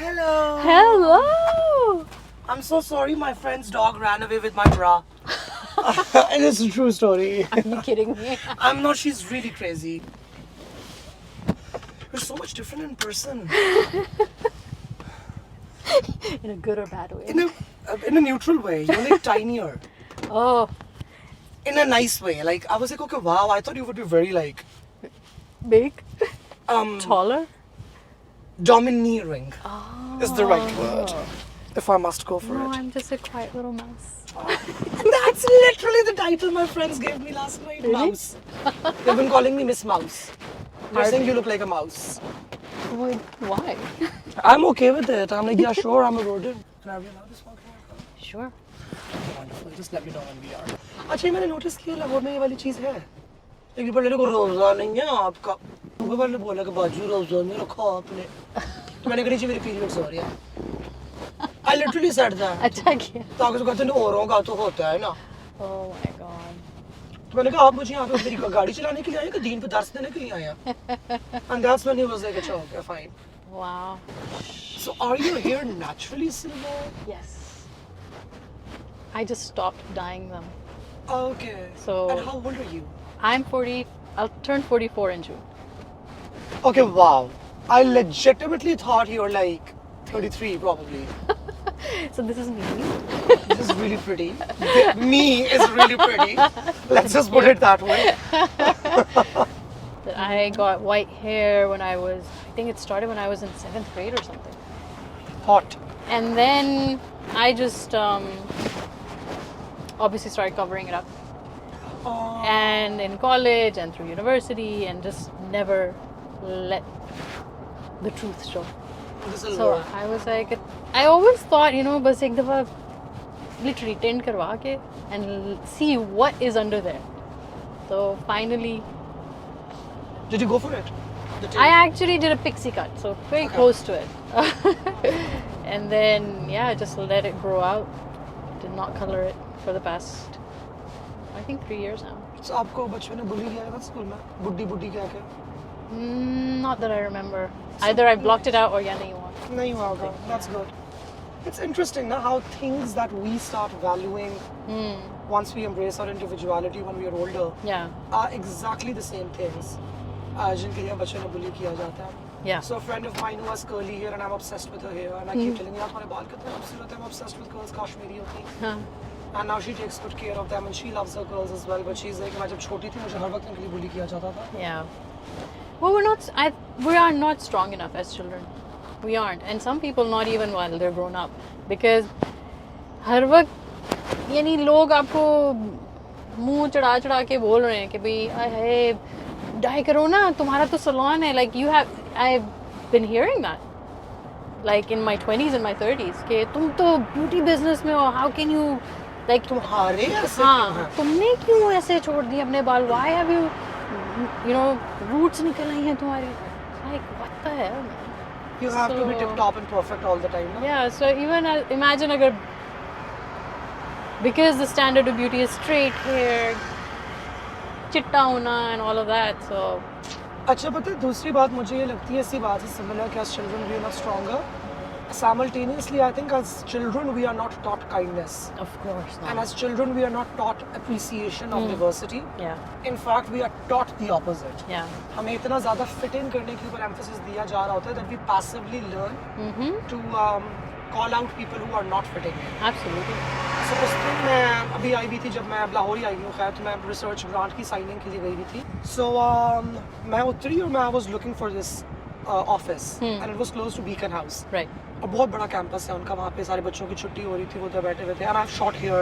Hello. Hello. I'm so sorry my friend's dog ran away with my bra. And it's a true story. Are you kidding me? I'm not, she's really crazy. You're so much different in person. In a good or bad way? In a neutral way. You're like tinier. Oh, In a nice way. Like, I was like, okay, wow, I thought you would be very like, big? Taller? domineering Oh. is the right word. If I must go for No, it. I'm just a quiet little mouse. That's literally the title my friends gave me last night. Really? Mouse. They've been calling me Miss Mouse. They're Hard- saying you look like a mouse. Wait, why? I'm okay with it. I'm like, yeah, sure, I'm a rodent. Can I be allowed to smoke in your car? Sure. Wonderful. Just let me know when we are. अच्छा, मैंने notice किया लाहौर में ये वाली चीज़ है. लेकिन पर लेने को रोज़ा नहीं है आपका. सुबह वाले बोला कि बाजू रोज़ा नहीं रखा आपने. तो मैंने कहा नीचे मेरी periods हो रही है. I literally said that. अच्छा किया. ताकि उसको कहते हैं औरों का तो होता है ना. Oh my god. तो मैंने कहा आप मुझे यहाँ पे मेरी गाड़ी चलाने के लिए आए या दीन पे दर्स देने के लिए आए हैं? And that's when he was like, अच्छा, okay, fine. Wow. So are your hair naturally silver? Yes. I just stopped dyeing them. Okay. So- And how old are you? I'm 40. I'll turn 44 in June. Okay, wow. I legitimately thought you were like 33 probably. So this is me. This is really pretty. Me is really pretty. Let's just put it that way. That I got white hair when I think it started when I was in 7th grade or something. Hot. And then I just obviously started covering it up. Oh. And in college and through university and just never let the truth show. This is So Lord. I was like, I always thought, bas ek dafa literally tint karwa ke and see what is under there. So finally, Did you go for it? The I tape? actually did a pixie cut, so very Okay. close to it. And then, yeah, just let it grow out. Did not color it for the past, I think 3 years now. So आपको बचपन में bully किया था school में? बुड्ढी बुड्ढी क्या क्या? Not that I remember. Either I blocked it out or yeah, nahi hua. नहीं हुआ होगा. That's good. It's interesting ना how things that we start valuing once we embrace our individuality when we are older Yeah, are exactly the same things जिनके लिए बच्चों ने bully किया जाता है. yeah. So a friend of mine who has curly hair and I'm obsessed with her hair and I keep telling her, तुम्हारे बाल कितने खूबसूरत हैं, I'm obsessed with girls, काश मेरी होती. Huh. And now she takes good care of them and she loves her girls as well. But she's like, मैं जब छोटी थी मुझे हर वक्त इनके लिए bully किया जाता था. Yeah. Well, we are not strong enough as children. We aren't. And some people not even while they're grown up. Because हर वक्त यानी लोग आपको मुंह चढ़ा के बोल रहे हैं कि भाई अरे डाई करो ना तुम्हारा तो salon है. Like I've been hearing that. Like in my 20s and my 30s कि तुम तो beauty business में हो. How can you like तुम्हारे ऐसे क्यों हाँ हैं? तुमने क्यों ऐसे छोड़ दिए अपने बाल? Why have you roots निकल आई हैं तुम्हारी? Like what the hell, man? You have to be So- tip top and perfect all the time. No? Yeah, so even imagine अगर because the standard of beauty is straight hair, चिट्टा होना and all of that, so अच्छा पता है दूसरी बात मुझे ये लगती है इसी बात से similar कि as children we are not stronger. Simultaneously, I think as children we are not taught kindness. of course And not. as children we are not taught appreciation of diversity. Yeah, In fact, we are taught the opposite. yeah. हमें इतना ज़्यादा fit in करने के ऊपर emphasis दिया जा रहा होता है that we passively learn to call out people who are not fitting in. Absolutely. So उस दिन मैं अभी आई भी थी जब मैं लाहौर ही आई हूँ खैर तो मैं रिसर्च ग्रांट की साइनिंग के लिए गई भी थी. So मैं उतरी और मैं was looking for this office and it was close to Beacon House. Right. और बहुत बड़ा कैंपस है उनका वहाँ पे सारे बच्चों की छुट्टी हो रही थी वो उधर बैठे हुए थे and I have short hair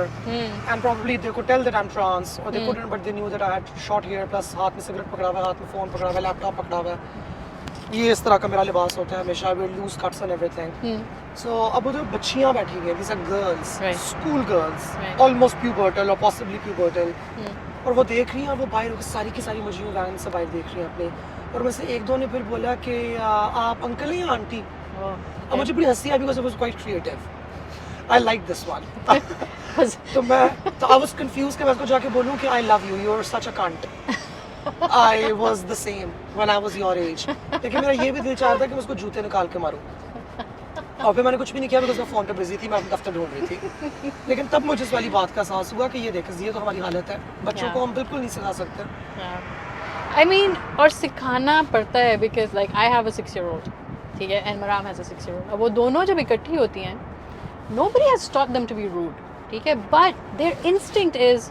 and probably they could tell that I'm trans or they couldn't but they knew that I had short hair plus हाथ में सिगरेट पकड़ा हुआ है हाथ में फ़ोन पकड़ा हुआ है लैपटॉप पकड़ा हुआ है ये इस तरह का मेरा लिबास होता है हमेशा I wear loose cuts and everything so अब उधर बच्चियाँ बैठी हुई हैं these are girls Right. school girls Right. almost pubertal or possibly pubertal और वो देख रही हैं और वो बाहर सारी की सारी मुझे वैन से बाहर देख रही हैं अपने और में से एक दो ने फिर बोला कि आप अंकल हैं या आंटी Oh, अब मुझे बड़ी हंसी आई because it was quite creative. I like this one. तो I was confused कि मैं उसको जाके बोलूँ कि I love you, you're such a cunt. I was the same when I was your age. लेकिन मेरा ये भी दिल चाह रहा था कि मैं उसको जूते निकाल के मारूँ. और फिर मैंने कुछ भी नहीं किया बिकॉज मैं फोन पे बिजी थी, मैं अपना दफ्तर ढूंढ रही थी। लेकिन तब मुझे इस वाली बात का एहसास हुआ कि ये देख ये तो हमारी हालत है, बच्चों को हम बिल्कुल नहीं सिखा सकते। I mean, और सिखाना पड़ता है because like I have a 6-year-old, ठीक है, and Maram has a 6-year-old. अब वो दोनों जब इकट्ठी होती हैं, nobody has taught them to be rude, ठीक है, but their instinct is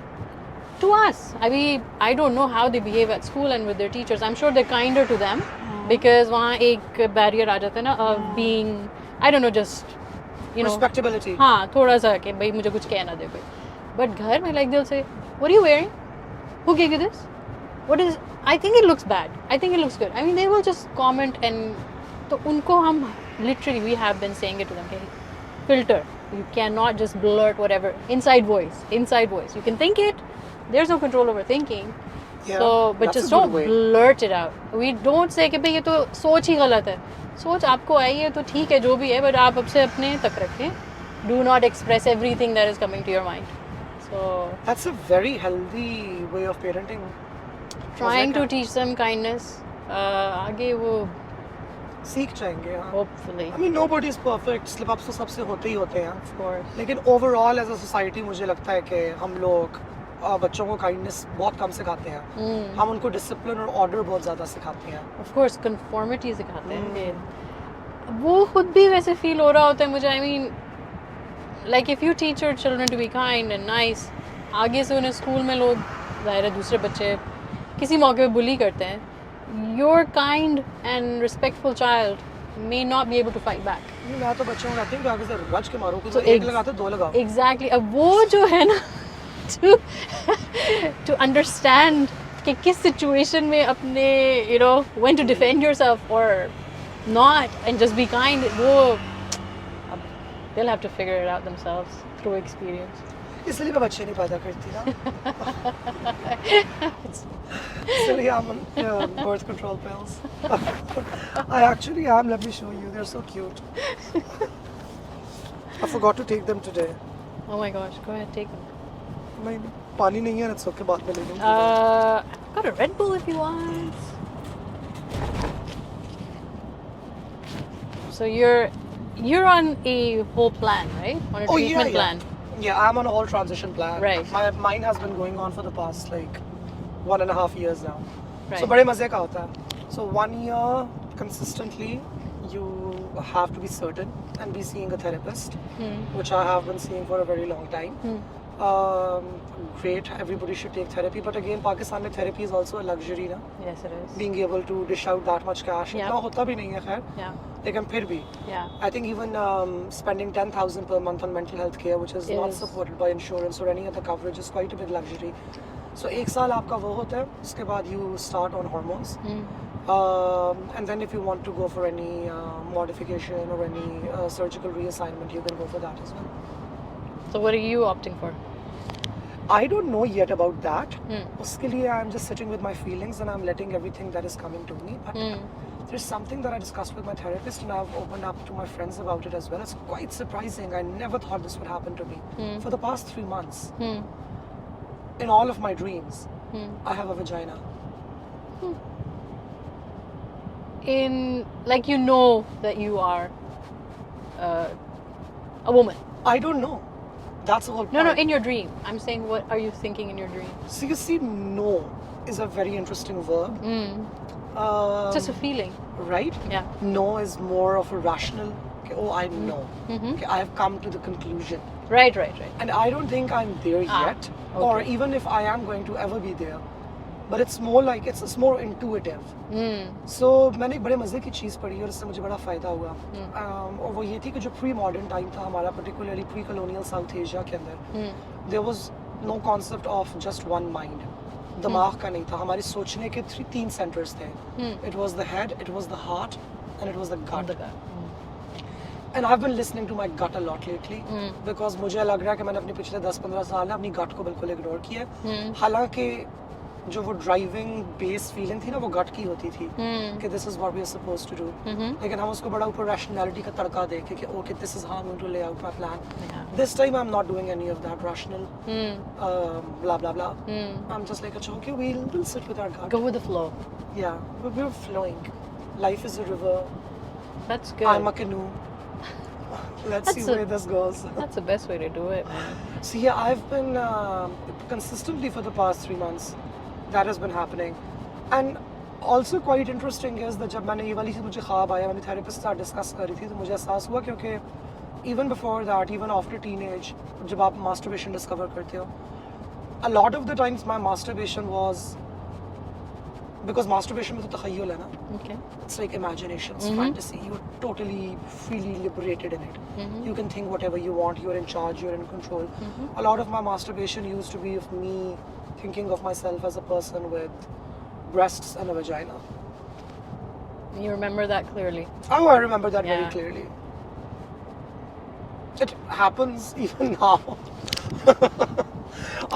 to us. I mean, I don't know how they behave at school and with their teachers. I'm sure they're kinder to them because वहाँ एक barrier आ जाता है ना of being, I don't know, just you know, Respectability. हाँ, थोड़ा सा कि भाई मुझे कुछ कहना दे कोई. But घर में like they'll say, what are you wearing? Who gave you this? What is? I think it looks bad. I think it looks good. I mean, they will just comment and तो उनको हम literally we have been saying it to them. Okay, filter. You cannot just blurt whatever. Inside voice. Inside voice. You can think it. There's no control over thinking. Yeah, So, but that's just a good don't way. blurt it out. We don't say कि भाई ये तो सोच ही गलत है. सोच आपको आई है तो ठीक है जो भी है, but आप अब से अपने तक रखें. Do not express everything that is coming to your mind. So That's a very healthy way of parenting. trying to teach them kindness. आगे वो सीख जाएंगे। हाँ। hopefully. I mean, nobody is perfect. Slip ups तो सबसे होते ही होते हैं। Of course. लेकिन ओवरऑल एज अ सोसाइटी मुझे लगता है कि हम लोग बच्चों को काइंडनेस बहुत कम सिखाते हैं। हम उनको डिसिप्लिन और ऑर्डर बहुत ज़्यादा सिखाते हैं। Of course, conformity सिखाते हैं कि वो खुद भी वैसे फील हो रहा होता है मुझे। I mean, like if you teach your children to be kind and nice, आगे से उन्हें स्कूल में लोग ज़ाहिर है दूसरे बच्चे किसी मौके पे बुली करते हैं, your kind and respectful child may not be able to fight back. मैं तो बच्चों को कहती हूँ कि आगे से रज के मारो, कुछ तो एक लगाते दो लगाओ। Exactly. अब वो जो है ना to understand कि किस situation में अपने you know when to defend yourself or not and just be kind, वो they'll have to figure it out themselves through experience. इसलिए मैं बच्चे नहीं पैदा करती ना। इसलिए I'm on birth control pills. I actually am. Let me show you. They're so cute. I forgot to take them today. Oh my gosh, go ahead, take them. नहीं पानी नहीं है, it's okay, बाद में ले लूँगी। I've got a Red Bull if you want. So you're on a whole plan, right? On a treatment plan. Yeah, I'm on a whole transition plan. Right. Mine has been going on for the past like 1.5 years now. Right. So बड़े मजे का होता है. So 1 year consistently you have to be certain and be seeing a therapist, which I have been seeing for a very long time. Great, everybody should take therapy, but again Pakistan में therapy is also a luxury ना. Yes, it is. Being able to dish out that much cash, Yeah. इतना होता भी नहीं है खैर. Yeah. लेकिन फिर भी Yeah. I think even spending 10,000 per month on mental health care, which is not Is- supported by insurance or any other coverage, is quite a big luxury. So एक साल आपका वो होता है, उसके बाद you start on hormones, and then if you want to go for any modification or any surgical reassignment, you can go for that as well. So what are you opting for? I don't know yet about that. उसके लिए I'm just sitting with my feelings and I'm letting everything that is coming to me. But there's something that I discussed with my therapist and I've opened up to my friends about it as well. It's quite surprising. I never thought this would happen to me. For the past 3 months, in all of my dreams, I have a vagina. In like you know that you are a woman. I don't know. That's the whole point. No, in your dream. I'm saying, what are you thinking in your dream? So you see, no is a very interesting verb. Just a feeling. Right? Yeah. No is more of a rational, okay, oh, I know. Okay, I have come to the conclusion. Right. And I don't think I'm there yet. okay. Or even if I am going to ever be there. But it's more like, it's more intuitive. So मैंने एक बड़े मज़े की चीज़ पढ़ी और इससे मुझे बड़ा फ़ायदा हुआ। और वो ये थी कि जो प्री मॉडर्न टाइम था हमारा, particularly pre colonial south Asia के अंदर, there was no concept of just one mind. दिमाग का नहीं था, हमारे सोचने के 3 centers थे. It was the head, it was the heart, and it was the gut. And I've been listening to my gut a lot lately because मुझे लग रहा है कि मैंने अपने पिछले 10-15 साल में अपनी gut को बिल्कुल इग्नोर किया है. हालांकि जो वो ड्राइविंग बेस फीलिंग थी ना वो गट की होती थी कि this is what we are supposed to do, लेकिन हम उसको बड़ा ऊपर रैशनैलिटी का तड़का दे के कि okay this is how I am going to lay out my plan. This time I am not doing any of that rational blah blah blah. I'm just like okay, we'll sit with our gut. Go with the flow. Yeah, we're flowing. Life is a river. That's good. I'm a canoe. Let's see where this goes. That's the best way to do it, man. So yeah, I've been consistently for the past 3 months. That has been happening, and also quite interesting is that जब मैंने ये वाली चीज़ मुझे ख्वाब आया, मैंने therapist के साथ डिस्कस करी थी, तो मुझे एहसास हुआ क्योंकि even before that, even after teenage, जब आप masturbation discover करते हो, a lot of the times my masturbation was because masturbation में तो तख़य्युल है ना. Okay. It's like imagination, it's fantasy. You're totally freely liberated in it. You can think whatever you want. You're in charge. You're in control. A lot of my masturbation used to be of me thinking of myself as a person with breasts and a vagina. You remember that clearly. Oh, I remember that very Yeah. clearly. It happens even now.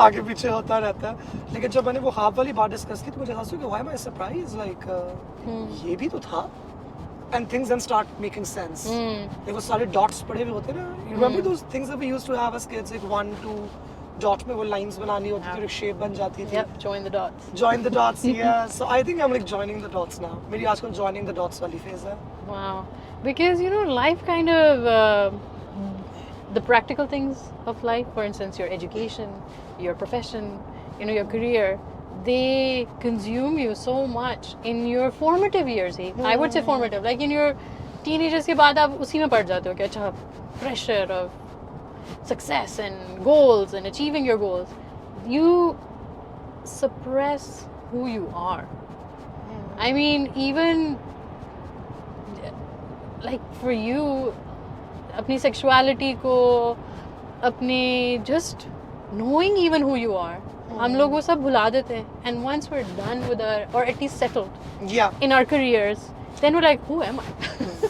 आगे पीछे होता रहता है, लेकिन जब मैंने वो ख्वाब वाली बात डिस्कस की तो मुझे एहसास हुआ कि why am I surprised, like ये भी तो था, and things then start making sense. like वो सारे dots पड़े हुए होते हैं ना. You remember those things that we used to have as kids, like 1, 2 dot में वो lines बनानी होती थी, एक shape बन जाती थी. Yep, join the dots. Join the dots, yeah. So I think I'm like joining the dots now. मेरी आजकल joining the dots वाली phase है. Wow. Because, you know, life kind of, the practical things of life, for instance, your education, your profession, you know, your career, they consume you so much in your formative years. I would say formative. Like in your teenagers के बाद आप उसी में पड़ जाते हो कि अच्छा pressure of success and goals and achieving your goals. You suppress who you are. I mean, even like for you, अपनी sexuality को, अपने just knowing even who you are, हम लोग वो सब भुला देते हैं. And once we're done with our, or at least settled in our careers, then we're like, who am I?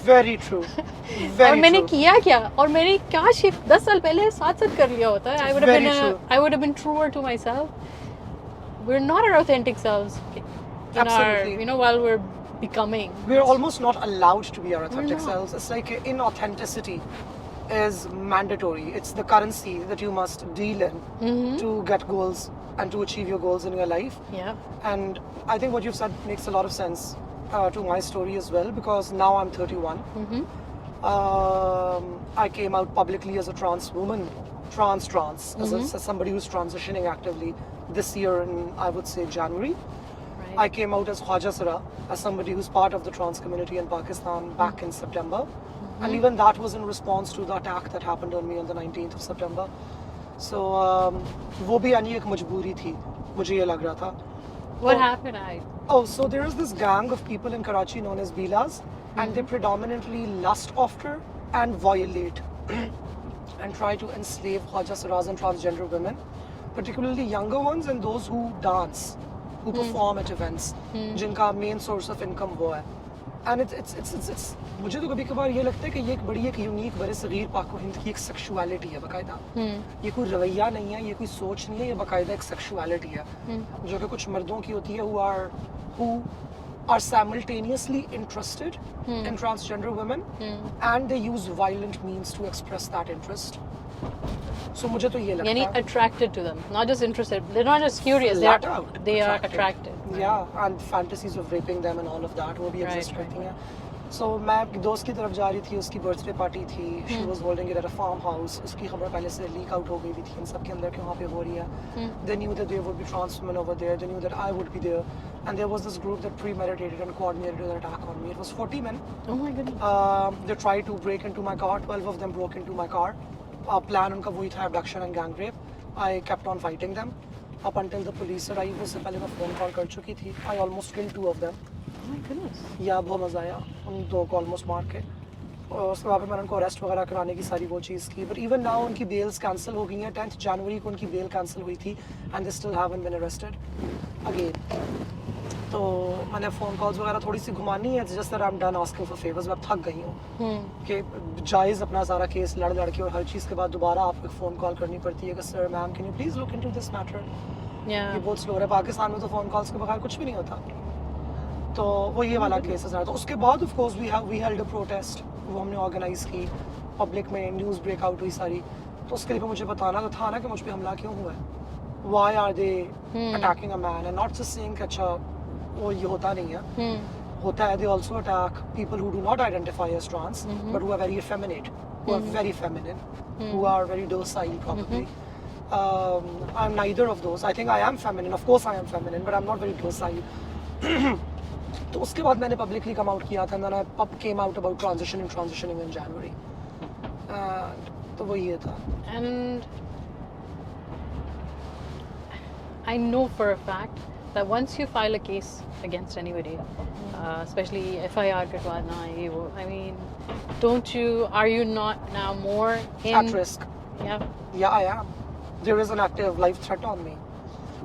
Very true. Very और मैंने true. किया क्या, और मैंने क्या शिफ्ट 10 साल पहले साथ कर लिया होता है. I would have been truer to myself. We're not our authentic selves in Absolutely. our, you know, while we're becoming. We're almost not allowed to be our authentic selves. It's like inauthenticity is mandatory. It's the currency that you must deal in to get goals and to achieve your goals in your life. Yeah. And I think what you've said makes a lot of sense to my story as well, because now I'm 31. I came out publicly as a trans woman, trans, as somebody who's transitioning actively this year in, I would say, January. Right. I came out as Khwaja Sara, as somebody who's part of the trans community in Pakistan back in September. And even that was in response to the attack that happened on me on the 19th of September. So, वो भी यानी एक मजबूरी थी, मुझे ये लग रहा था. What happened? Oh, so there is this gang of people in Karachi known as Bilas, and they predominantly lust after and violate and try to enslave Khwaja Saras and transgender women, particularly younger ones and those who dance, who perform at events, जिनका main source of income वो है. And it's मुझे तो कभी कभार ये लगता है कि ये एक बड़ी एक यूनिक बड़े सगीर पाको हिंद की एक सेक्सुअलिटी है बाकायदा. ये कोई रवैया नहीं है, ये कोई सोच नहीं है, ये बाकायदा एक सेक्सुअलिटी है जो कि कुछ मर्दों की होती है who are simultaneously interested in transgender women and they use violent means to express that interest. So मुझे तो ये लगता Yani है attracted to them, not just interested. They're not just curious. They are attracted. Yeah, and fantasies of raping them and all of that वो भी exist Right. करती हैं. So मैं एक दोस्त की तरफ जा रही थी, उसकी बर्थडे पार्टी थी. She was holding it at a farmhouse. उसकी खबर पहले से लीक आउट हो गई हुई थी इन सब के अंदर कि वहाँ पे हो रही है. They knew that there would be trans women over there. They knew that I would be there. And there was this group that premeditated and coordinated an attack on me. It was 40 men. Oh my goodness. They tried to break into my car. 12 of them broke into my car. Plan उनका वही था, abduction and gang rape. I kept on fighting them up until the police arrived. उससे पहले मैं phone call कर चुकी थी. I almost killed 2 of them. Oh my goodness. या बहुत मज़ा आया उन 2 को ऑलमोस्ट मार के. और उसके बाद मैंने उनको अरेस्ट वगैरह कराने की सारी वो चीज़ की. बट इवन नाउ उनकी बेल्स कैंसिल हो गई हैं. 10th जनवरी को उनकी बेल कैंसिल हुई थी and they still haven't been arrested again. तो मैंने फ़ोन कॉल्स वगैरह थोड़ी सी घुमानी है. Just that I am done asking for favours. मैं थक गई हूँ कि जायज़ अपना सारा केस लड़ लड़ के और हर चीज़ के बाद दोबारा आपको एक फ़ोन कॉल करनी पड़ती है कि sir ma'am can you please look into this matter. Yeah. ये बहुत स्लो है. पाकिस्तान में तो फ़ोन कॉल्स के बगैर कुछ भी नहीं होता. तो वो ये वाला केस है. तो उसके बाद of course we held a protest. वो हमने ऑर्गेनाइज की, पब्लिक में न्यूज़ ब्रेकआउट हुई सारी. तो उसके लिए मुझे बताना तो था ना कि मुझ पे हमला क्यों हुआ है. Why are they attacking a man and not just saying कि अच्छा वो ये होता नहीं है. होता है. They also attack people who do not identify as trans but who are very effeminate. who are very feminine, who are very docile probably. I'm neither of those. I think I am feminine. Of course I am feminine, but I'm not very docile. तो उसके बाद मैंने publicly come out किया था, and then I came out about transitioning in January. तो वो ये था. And I know for a fact that once you file a case against anybody, especially FIR katwana, I mean, are you not now more at risk? Yeah. Yeah, I am. There is an active life threat on me.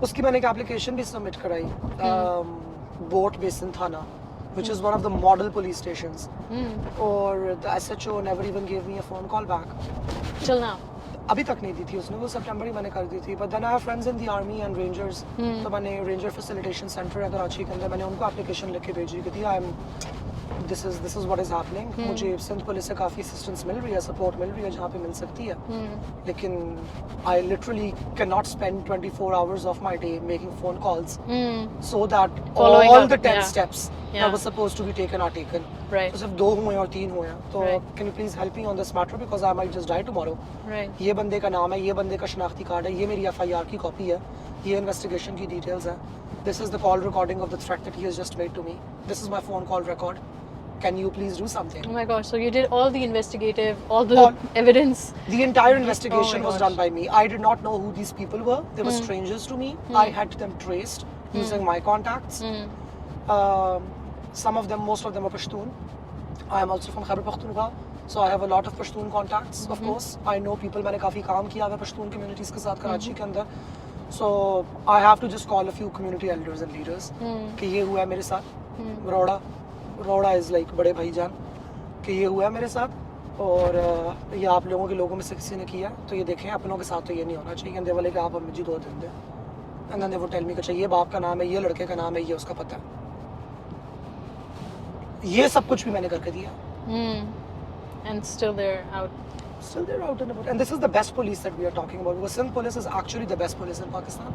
उसकी मैंने एक application भी submit कराई, Boat Basin Thana, which is one of the model police stations. Or the SHO never even gave me a phone call back. Till now. अभी तक नहीं दी थी उसने, वो सितंबर ही मैंने कर दी थी. But then I have friends in the army and rangers. तो मैंने Ranger Facilitation Center है कराची के अंदर, मैंने उनको application लिख के भेजी कि this is what is happening. मुझे सिंध पुलिस से काफी assistance मिल रही है, support मिल रही है जहाँ पे मिल सकती है. लेकिन I literally cannot spend 24 hours of my day making phone calls so that all the 10 steps that was supposed to be taken are taken. Right. तो सिर्फ 2 हुए और 3 हुए हैं. तो can you please help me on this matter because I might just die tomorrow. Right. ये बंदे का नाम है, ये बंदे का शनाख्ती कार्ड है, ये मेरी FIR की कॉपी है, ये इन्वेस्टिगेशन की डिटेल्स है. This is the call recording of the threat that he has just made to me. This is my phone call record. Can you please do something? Oh my gosh, so you did all the investigative, all the evidence. The entire investigation was done by me. I did not know who these people were. They were strangers to me. I had them traced using my contacts. Some of them, most of them are Pashtun. I am also from Khyber Pakhtunkhwa, so I have a lot of Pashtun contacts, of course. I know people, मैंने काफी काम किया है Pashtun communities के साथ कराची के अंदर. So I have to just call a few community elders and leaders कि ये हुआ है मेरे साथ. रोड़ा is like बड़े भाईजान कि ये हुआ है मेरे साथ और ये आप लोगों में से किसी ने किया, तो ये देखें अपनों के साथ तो ये नहीं होना चाहिए. And they were like आप हमें जी 2 दिन दें. And then they would tell me कि ये बाप का नाम है, ये लड़के का नाम है, ये उसका पता है. ये सब कुछ भी मैंने करके दिया. And still they're out. Still they're out and about. And this is the best police that we are talking about, because Sindh police is actually the best police in Pakistan.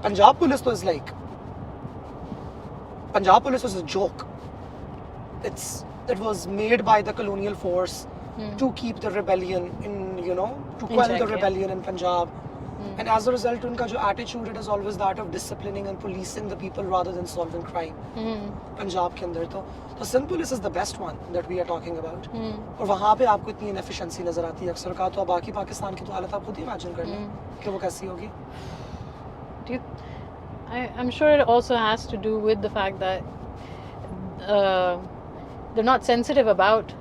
Punjab police is like, Punjab police was a joke. It was made by the colonial force to keep the rebellion to quell the rebellion in Punjab. And as a result, उनका जो attitude, it is always that of disciplining and policing the people rather than solving crime. Punjab के अंदर तो Sindh police is the best one that we are talking about. और वहाँ पे आपको इतनी inefficiency नजर आती है अक्सर का, तो बाकी पाकिस्तान की तो हालत आप खुद ही imagine कर लें कि वो कैसी होगी. I'm sure it also has to do with the fact that they're not sensitive about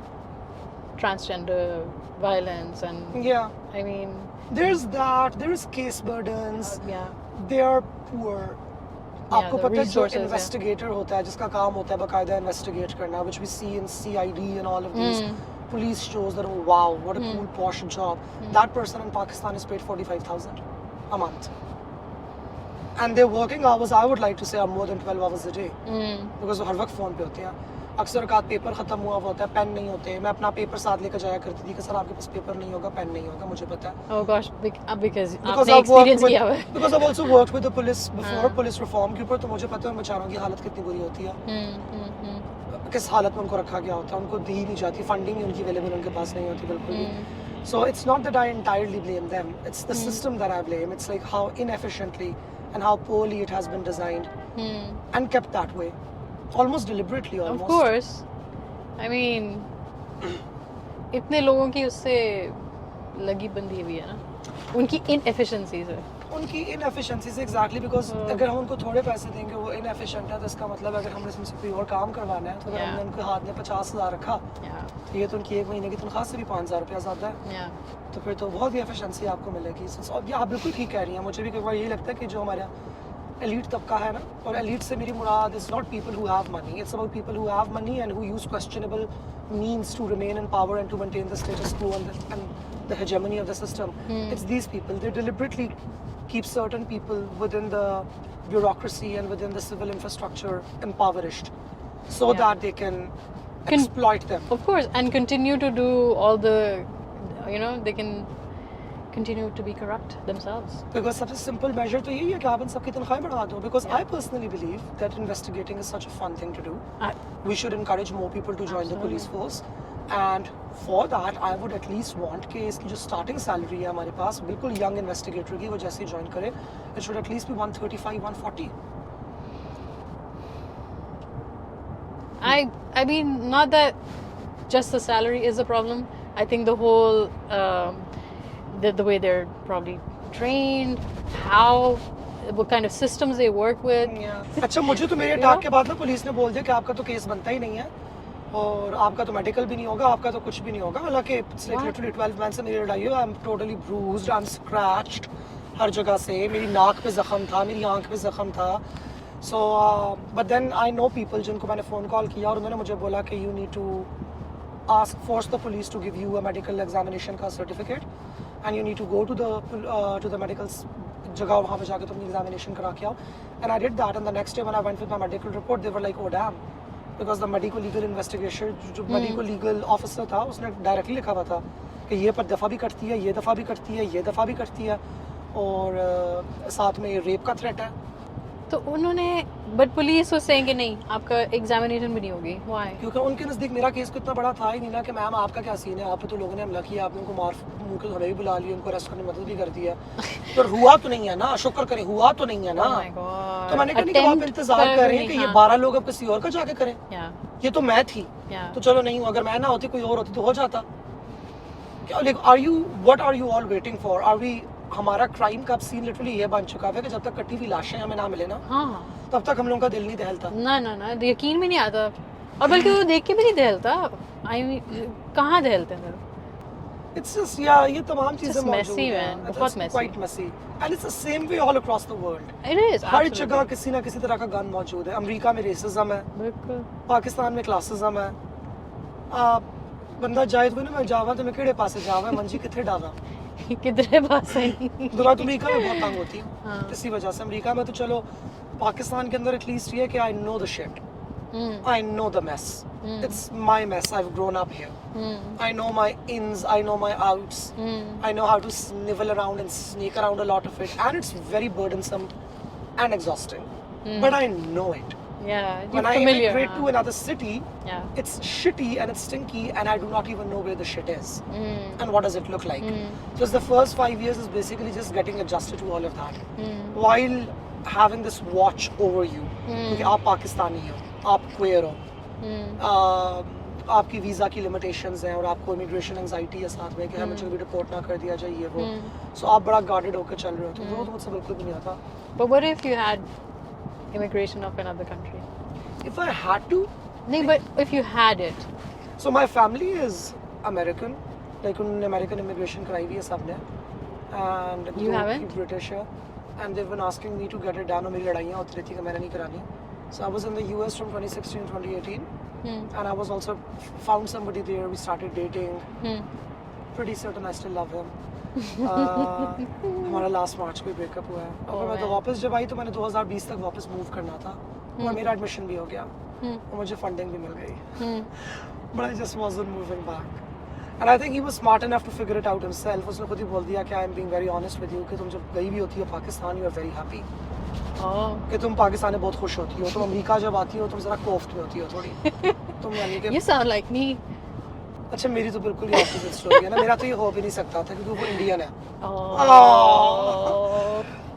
transgender violence and I mean there's case burdens. They are poor. आपको पता है जो investigator होता है जिसका काम होता है बाकायदा investigate करना, which we see in CID and all of these police shows that, oh wow, what a cool posh job. That person in Pakistan is paid 45,000 a month. And their working hours, I would like to say, are more than 12 hours a day. Because वो हर वक्त phone पे होते हैं. अक्सर का paper खत्म हुआ होता है, पेन नहीं होते. मैं अपना पेपर साथ लेकर जाया करती थी कि सर आपके पास पेपर नहीं होगा, पेन नहीं होगा, मुझे पता है. Oh gosh, because आपने experience किया हुआ है. Because I've also worked with the police before, police reform के ऊपर, तो मुझे पता है उन बेचारों की हालत कितनी बुरी होती है. किस हालत में उनको रखा गया होता है, उनको दी नहीं जाती, फंडिंग उनकी अवेलेबल उनके पास नहीं होती बिल्कुल भी. So it's not that I entirely blame them. It's the system that I blame. It's like how inefficiently and how poorly it has been designed and kept that way. Almost deliberately, almost. Of course. I mean, इतने लोगों की उससे लगी बंदी भी है ना, उनकी inefficiencies है. उनकी inefficiencies exactly, because अगर हम उनको थोड़े पैसे देंगे वो inefficient है, तो इसका मतलब अगर हमने उनसे कोई और काम करवाना है तो अगर हमने उनके हाथ में 50,000 रखा तो ये तो उनकी 1 महीने की तनख्वाह से भी 5,000 रुपया ज़्यादा है. तो फिर तो बहुत ही efficiency आपको मिलेगी. और आप बिल्कुल ठीक कह रही हैं. मुझे भी कई बार यही लगता है कि जो हमारा elite तबका है ना, और elite से मेरी मुराद is not people who have money. It's about people who have money and who use questionable means to remain in power and to maintain the status quo and the hegemony of the system. It's these people. They deliberately keep certain people within the bureaucracy and within the civil infrastructure impoverished so that they can exploit them. Of course, and continue to do all the, they can continue to be corrupt themselves. Because such a simple measure to यही है कि आप इन सबकी तनख्वाहें बढ़ा दो. Because I personally believe that investigating is such a fun thing to do. We should encourage more people to join the police force. And for that, I would at least want कि इसकी जो starting salary है हमारे पास बिल्कुल young investigator की, वो जैसे ही join करे, it should at least be 135, 140. I mean, not that just the salary is a problem. I think the whole the way they're probably trained, what kind of systems they work with. अच्छा, मुझे तो मेरे attack के बाद ना police ने बोल दिया कि आपका तो केस बनता ही नहीं है और आपका तो मेडिकल भी नहीं होगा, आपका तो कुछ भी नहीं होगा. हालांकि लिटरली 12 मंथ्स से मेरी लड़ाई है. I am totally bruised, I am scratched हर जगह से. मेरी नाक पे जख्म था, मेरी आंख पे जख्म था. So but then I know people जिनको मैंने फ़ोन कॉल किया और उन्होंने मुझे बोला कि you need to force the police to give you a medical examination का certificate and you need to go to the medical जगह, वहाँ पे जाके तुम examination करा के आओ. And I did that, and the next day when I went with my medical report, they were like, oh damn, because the medical legal investigation, जो medical legal officer था, उसने directly लिखा हुआ था कि ये पर दफ़ा भी करती है, ये दफ़ा भी करती है, ये दफ़ा भी करती है और साथ में रेप का threat है. तो उन्होंने बट पुलिस was saying कि नहीं, आपका एग्जामिनेशन भी नहीं होगी. Why? क्योंकि उनके नज़दीक मेरा केस को इतना बड़ा था ही नहीं ना कि मैम आपका क्या सीन है, आप पे तो लोगों ने हमला किया, आपने उनको मार मुँह के हमें भी बुला लिया, उनको अरेस्ट करने में मदद भी कर दी है. तो हुआ तो नहीं है ना, शुक्र करें हुआ तो नहीं है ना. Oh my God. तो मैंने कहा नहीं, आप इंतजार कर रहे हैं कि ये 12 लोग अब किसी और का जाके करें. ये तो मैं थी. तो चलो नहीं, अगर मैं ना होती कोई और होती तो हो जाता. What are you all waiting for? Are we हमारा क्राइम का सीन लिटरली ये बन चुका है कि जब तक कटी हुई लाशें हमें ना मिले ना, तब तक हम लोगों का दिल नहीं दहलता. ना यकीन भी नहीं आता और बल्कि वो देख के भी नहीं दहलता. कहाँ दहलते हैं? It's just ये तमाम चीजें मौजूद हैं. बहुत messy. Quite messy. And it's the same way all across the world. It is. हर जगह किसी ना किसी तरह का गन मौजूद है. अमेरिका में रेसिज्म है. बिल्कुल. पाकिस्तान में क्लासिज्म है. बंदा जाए तो ना मैं जावा तो मैं केड़े पासे जावा मंजी किथे डावा. किधरे पास है? दुनिया तो अमेरिका में बहुत तंग होती है. इसी वजह से अमेरिका में तो चलो, पाकिस्तान के अंदर एटलीस्ट ये कि I know the shit. I know the mess. It's my mess. I've grown up here. I know my ins, I know my outs. I know how to snivel around and sneak around a lot of it, and it's very burdensome and exhausting. But I know it. Yeah, when I immigrate to another city, yeah, it's shitty and it's stinky, and I do not even know where the shit is. And what does it look like? Just the first 5 years is basically just getting adjusted to all of that, while having this watch over you. क्योंकि आप पाकिस्तानी हो, आप queer हो, आपकी visa की limitations हैं और आपको immigration anxiety है साथ में कि हमें कभी डिपोर्ट ना कर दिया जाए ये वो. So आप बड़ा guarded होकर चल रहे हो, तो वो तो मुझसे बिल्कुल भी नहीं आता. But what if you had immigration of another country? If I had to? No, but if you had it. So my family is American, like उन्होंने American immigration कराई हुई है सबने, and you haven't? British है, and they've been asking me to get it done. और मेरी लड़ाइयाँ होती रहती हैं कि मैंने नहीं करानी. So I was in the US from 2016 to 2018, and I was also found somebody there. We started dating. Pretty certain I still love him. हमारा लास्ट मार्च को ब्रेकअप हुआ है और मैं तो वापस जब आई तो मैंने 2020 तक वापस मूव करना था और मेरा एडमिशन भी हो गया और मुझे फंडिंग भी मिल गई. But I just wasn't moving back. And I think he was smart enough to figure it out himself. उसने खुद ही बोल दिया कि I am being very honest with you कि तुम जब गई भी होती हो Pakistan, you are very happy. कि तुम पाकिस्तान में बहुत खुश होती हो. तुम अमेरिका जब आती हो तुम जरा कोफ्त में होती हो थोड़ी. तुम यानी कि You sound like me. अच्छा, मेरी तो बिल्कुल ही ऑपोजिट स्टोरी है ना. मेरा तो ये हो भी नहीं सकता था क्योंकि वो इंडियन है.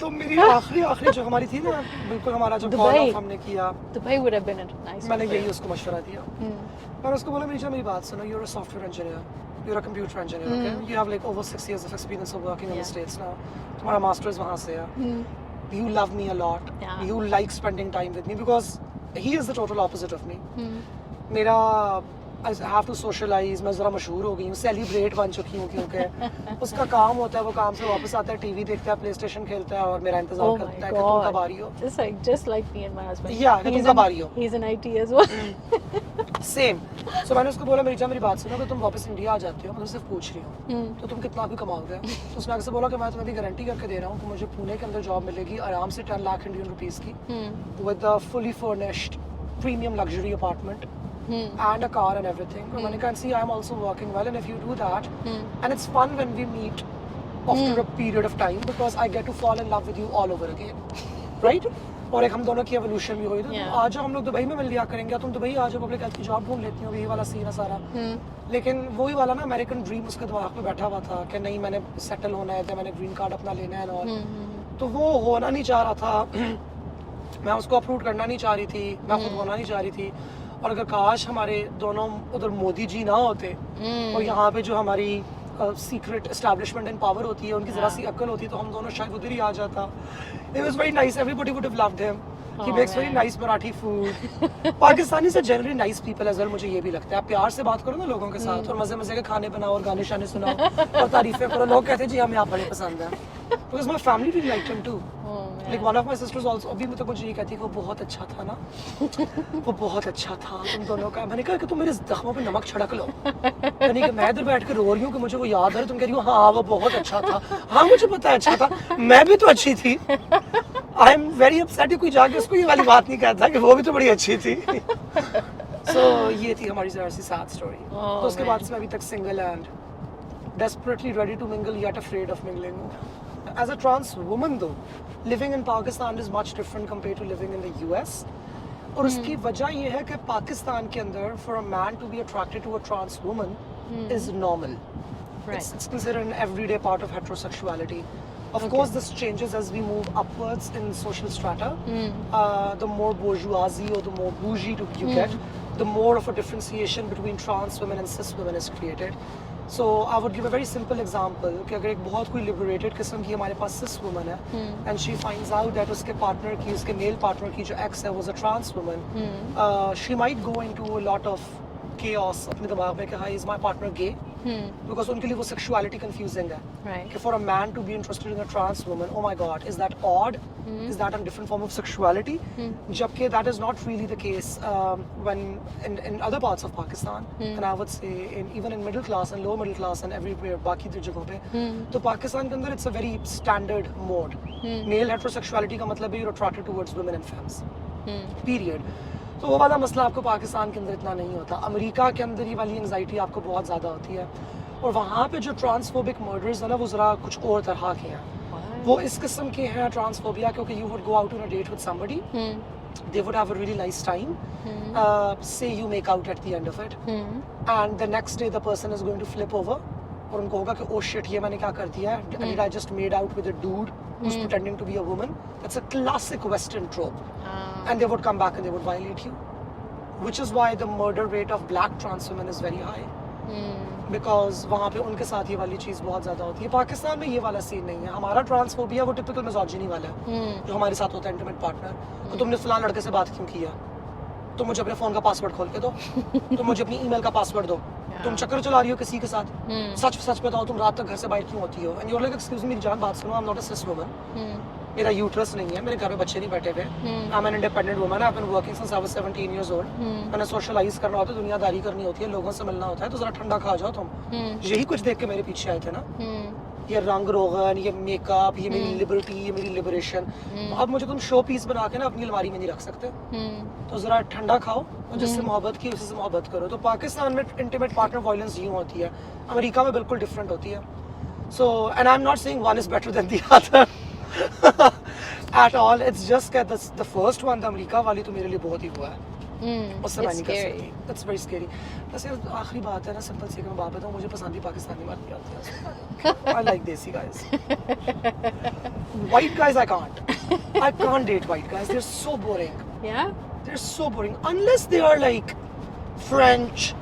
तो मेरी आखिरी जो हमारी थी ना, बिल्कुल हमारा जो कॉल ऑफ हमने किया, Dubai would have been a nice. मैंने यही उसको मशवरा दिया. मैंने उसको बोला मेरी बात सुनो, you're a software engineer, you're a computer engineer, okay? You have like over 6 years of experience of working in the States now. तुम्हारा master's वहाँ से है. You love me a lot. You like spending time with me because he is the total opposite of me. मेरा I have to socialize. मैं ज़रा मशहूर हो गई हूँ, सेलिब्रेट बन चुकी हूँ क्योंकि उसका काम होता है, वो काम से वापस आता है, टीवी देखता है, प्लेस्टेशन खेलता है और मेरा इंतजार करता है कि तुम कब आ रही हो. Just like me and my husband. Yeah, कि तुम कब आ रही हो. He's in IT as well. Same. So मैंने उसको बोला मेरी बात सुनो, कि तुम वापस इंडिया आ जाते हो, मैं सिर्फ पूछ रही हूँ तो तुम कितना भी कमाओगे. तो उसने आगे से बोला कि मैं तुम्हें भी गारंटी करके दे रहा हूँ कि मुझे पुणे के अंदर जॉब मिलेगी आराम से 10 लाख इंडियन रुपीस की, with a fully furnished premium luxury apartment. And a car and everything. And you can see I'm also working well, and if you do that, and it's fun when we meet after a period of time because I get to fall in love with you all over again, right? और एक हम दोनों की evolution भी हुई। तो Yeah. आज हम लोग दुबई में मिल लिया करेंगे, तुम दुबई आ जाओ, पब्लिक हेल्थ की जॉब ढूंढ लेती हो, यही वाला सीन है सारा। लेकिन वही वाला ना अमेरिकन ड्रीम उसके दिमाग में बैठा हुआ था कि नहीं मैंने सेटल होना है, मैंने ग्रीन कार्ड अपना लेना है और तो वो होना नहीं चाह रहा था। मैं उसको अप्रूव करना नहीं चाह रही थी, मैं खुद होना नहीं चाह रही थी। और अगर काश हमारे दोनों उधर मोदी जी ना होते और यहाँ पे जो हमारी सीक्रेट एस्टैब्लिशमेंट इन पावर होती है उनकी जरा सी अक्ल होती तो हम दोनों शायद उधर ही आ जाता। It was very nice, everybody would have loved him, he makes very nice Marathi food. Pakistani से generally nice people as well, मुझे ये भी लगता है। आप प्यार से बात करो ना लोगों के साथ और मजे मजे के खाने बनाओ और गाने शाने सुनाओ और तारीफें करो, लोग कहते हैं जी हमें आप बड़े पसंद हैं। Because my family really liked him too. Like one of my sisters also अभी मतलब मुझे ये कहती है वो बहुत अच्छा था ना, वो बहुत अच्छा था तुम दोनों का। मैंने कहा कि तुम मेरे जख्मों पे नमक छिड़क लो, यानी कि मैं इधर बैठ के रो रही हूँ कि मुझे वो याद है, तुम कह रही हो हाँ वो बहुत अच्छा था। हाँ मुझे पता है अच्छा था, मैं भी तो अच्छी थी। आई एम वेरी अपसेट, कोई जाके उसको ये वाली बात नहीं कहता कि वो भी तो बड़ी अच्छी थी। सो ये थी हमारी जरा सी सैड स्टोरी। तो उसके बाद से मैं अभी तक single and desperately ready to mingle yet afraid of mingling. As a trans woman though, living in Pakistan is much different compared to living in the US. और उसकी वजह ये है कि पाकिस्तान के अंदर for a man to be attracted to a trans woman is normal. Right. It's considered an everyday part of heterosexuality. Of course, this changes as we move upwards in social strata. The more bourgeoisie or the more bougie you get, the more of a differentiation between trans women and cis women is created. So I would give a very simple example कि अगर एक बहुत कोई liberated किस्म की हमारे पास cis woman है and she finds out that उसके partner की, उसके male partner की जो ex है was a trans woman, she might go into a lot of chaos अपने दिमाग में कि hi is my partner gay? Because उनके लिए वो sexuality confusing है। Right. कि for a man to be interested in a trans woman, oh my god, is that odd? Is that a different form of sexuality? Jabki that is not really the case when in other parts of Pakistan, and I would say even in middle class and lower middle class and everywhere बाकी जगहों पे, तो पाकिस्तान के अंदर it's a very standard mode. Male heterosexuality का मतलब है you're attracted towards women and femmes. Period. तो वो वाला मसला आपको पाकिस्तान के अंदर इतना नहीं होता। अमेरिका के अंदर ये वाली एंजाइटी आपको बहुत ज़्यादा होती है और वहाँ पे जो ट्रांसफोबिक मर्डर्स है ना वो ज़रा कुछ और तरह के हैं। वो इस किस्म के हैं ट्रांसफोबिया क्योंकि you would go out on a date with somebody, they would have a really nice time, say you make out at the end of it, and the next day the person is going to flip over और उनको होगा कि oh shit ये मैंने क्या कर दिया है, and I just made out with a dude who's pretending to be a woman. That's a classic Western trope. And they would come back and they would violate you, which is why the murder rate of black trans women is very high. Because वहाँ पे उनके साथ ये वाली चीज़ बहुत ज़्यादा होती है। पाकिस्तान में ये वाला सीन नहीं है। हमारा ट्रांसफोबिया वो टिपिकल मिसोजिनी वाला है जो हमारे साथ होता है इंटीमेट पार्टनर। तो तुमने फलां लड़के से बात क्यों किया, तुम मुझे अपने फ़ोन का पासवर्ड खोल के दो, तुम मुझे अपनी ईमेल का पासवर्ड दो, तुम चक्कर चला रही हो किसी के साथ, सच सच बताओ तुम रात तक घर से बाहर क्यों होती हो। And you are like excuse me जान बात सुनो, I am not a cis woman, मेरा यूट्रस नहीं है, मेरे घर में बच्चे नहीं बैठे हुए, I am an independent woman, I have been working since I was 17 years old। मैंने सोशलाइज करना होता है, दुनियादारी करनी होती है, लोगों से मिलना होता है, तो जरा ठंडा खा जाओ तुम। यही कुछ देख के मेरे पीछे आए थे ना, ये रंग रोगन, ये मेकअप, ये मेरी लिबर्टी, ये मेरी लिबरेशन। अब मुझे तुम शो पीस बना के ना अपनी अलमारी में नहीं रख सकते, तो जरा ठंडा खाओ और जिससे मोहब्बत की उसी से मोहब्बत करो। तो पाकिस्तान में इंटीमेट पार्टनर वायलेंस यूं होती है, अमेरिका में बिल्कुल डिफरेंट होती है। So and I am not saying one is better than the other at all. It's just that the first one, the America वाली तो मेरे लिए बहुत ही हुआ है। उससे मैं नहीं कर सकती। That's very scary. बस यार आखिरी बात है ना, सिंपल सी मैं बात बताऊँ, मुझे पसंद ही पाकिस्तानी मर्द आते हैं। I like desi guys. White guys I can't. I can't date white guys. They're so boring. Yeah? They're so boring unless they are like French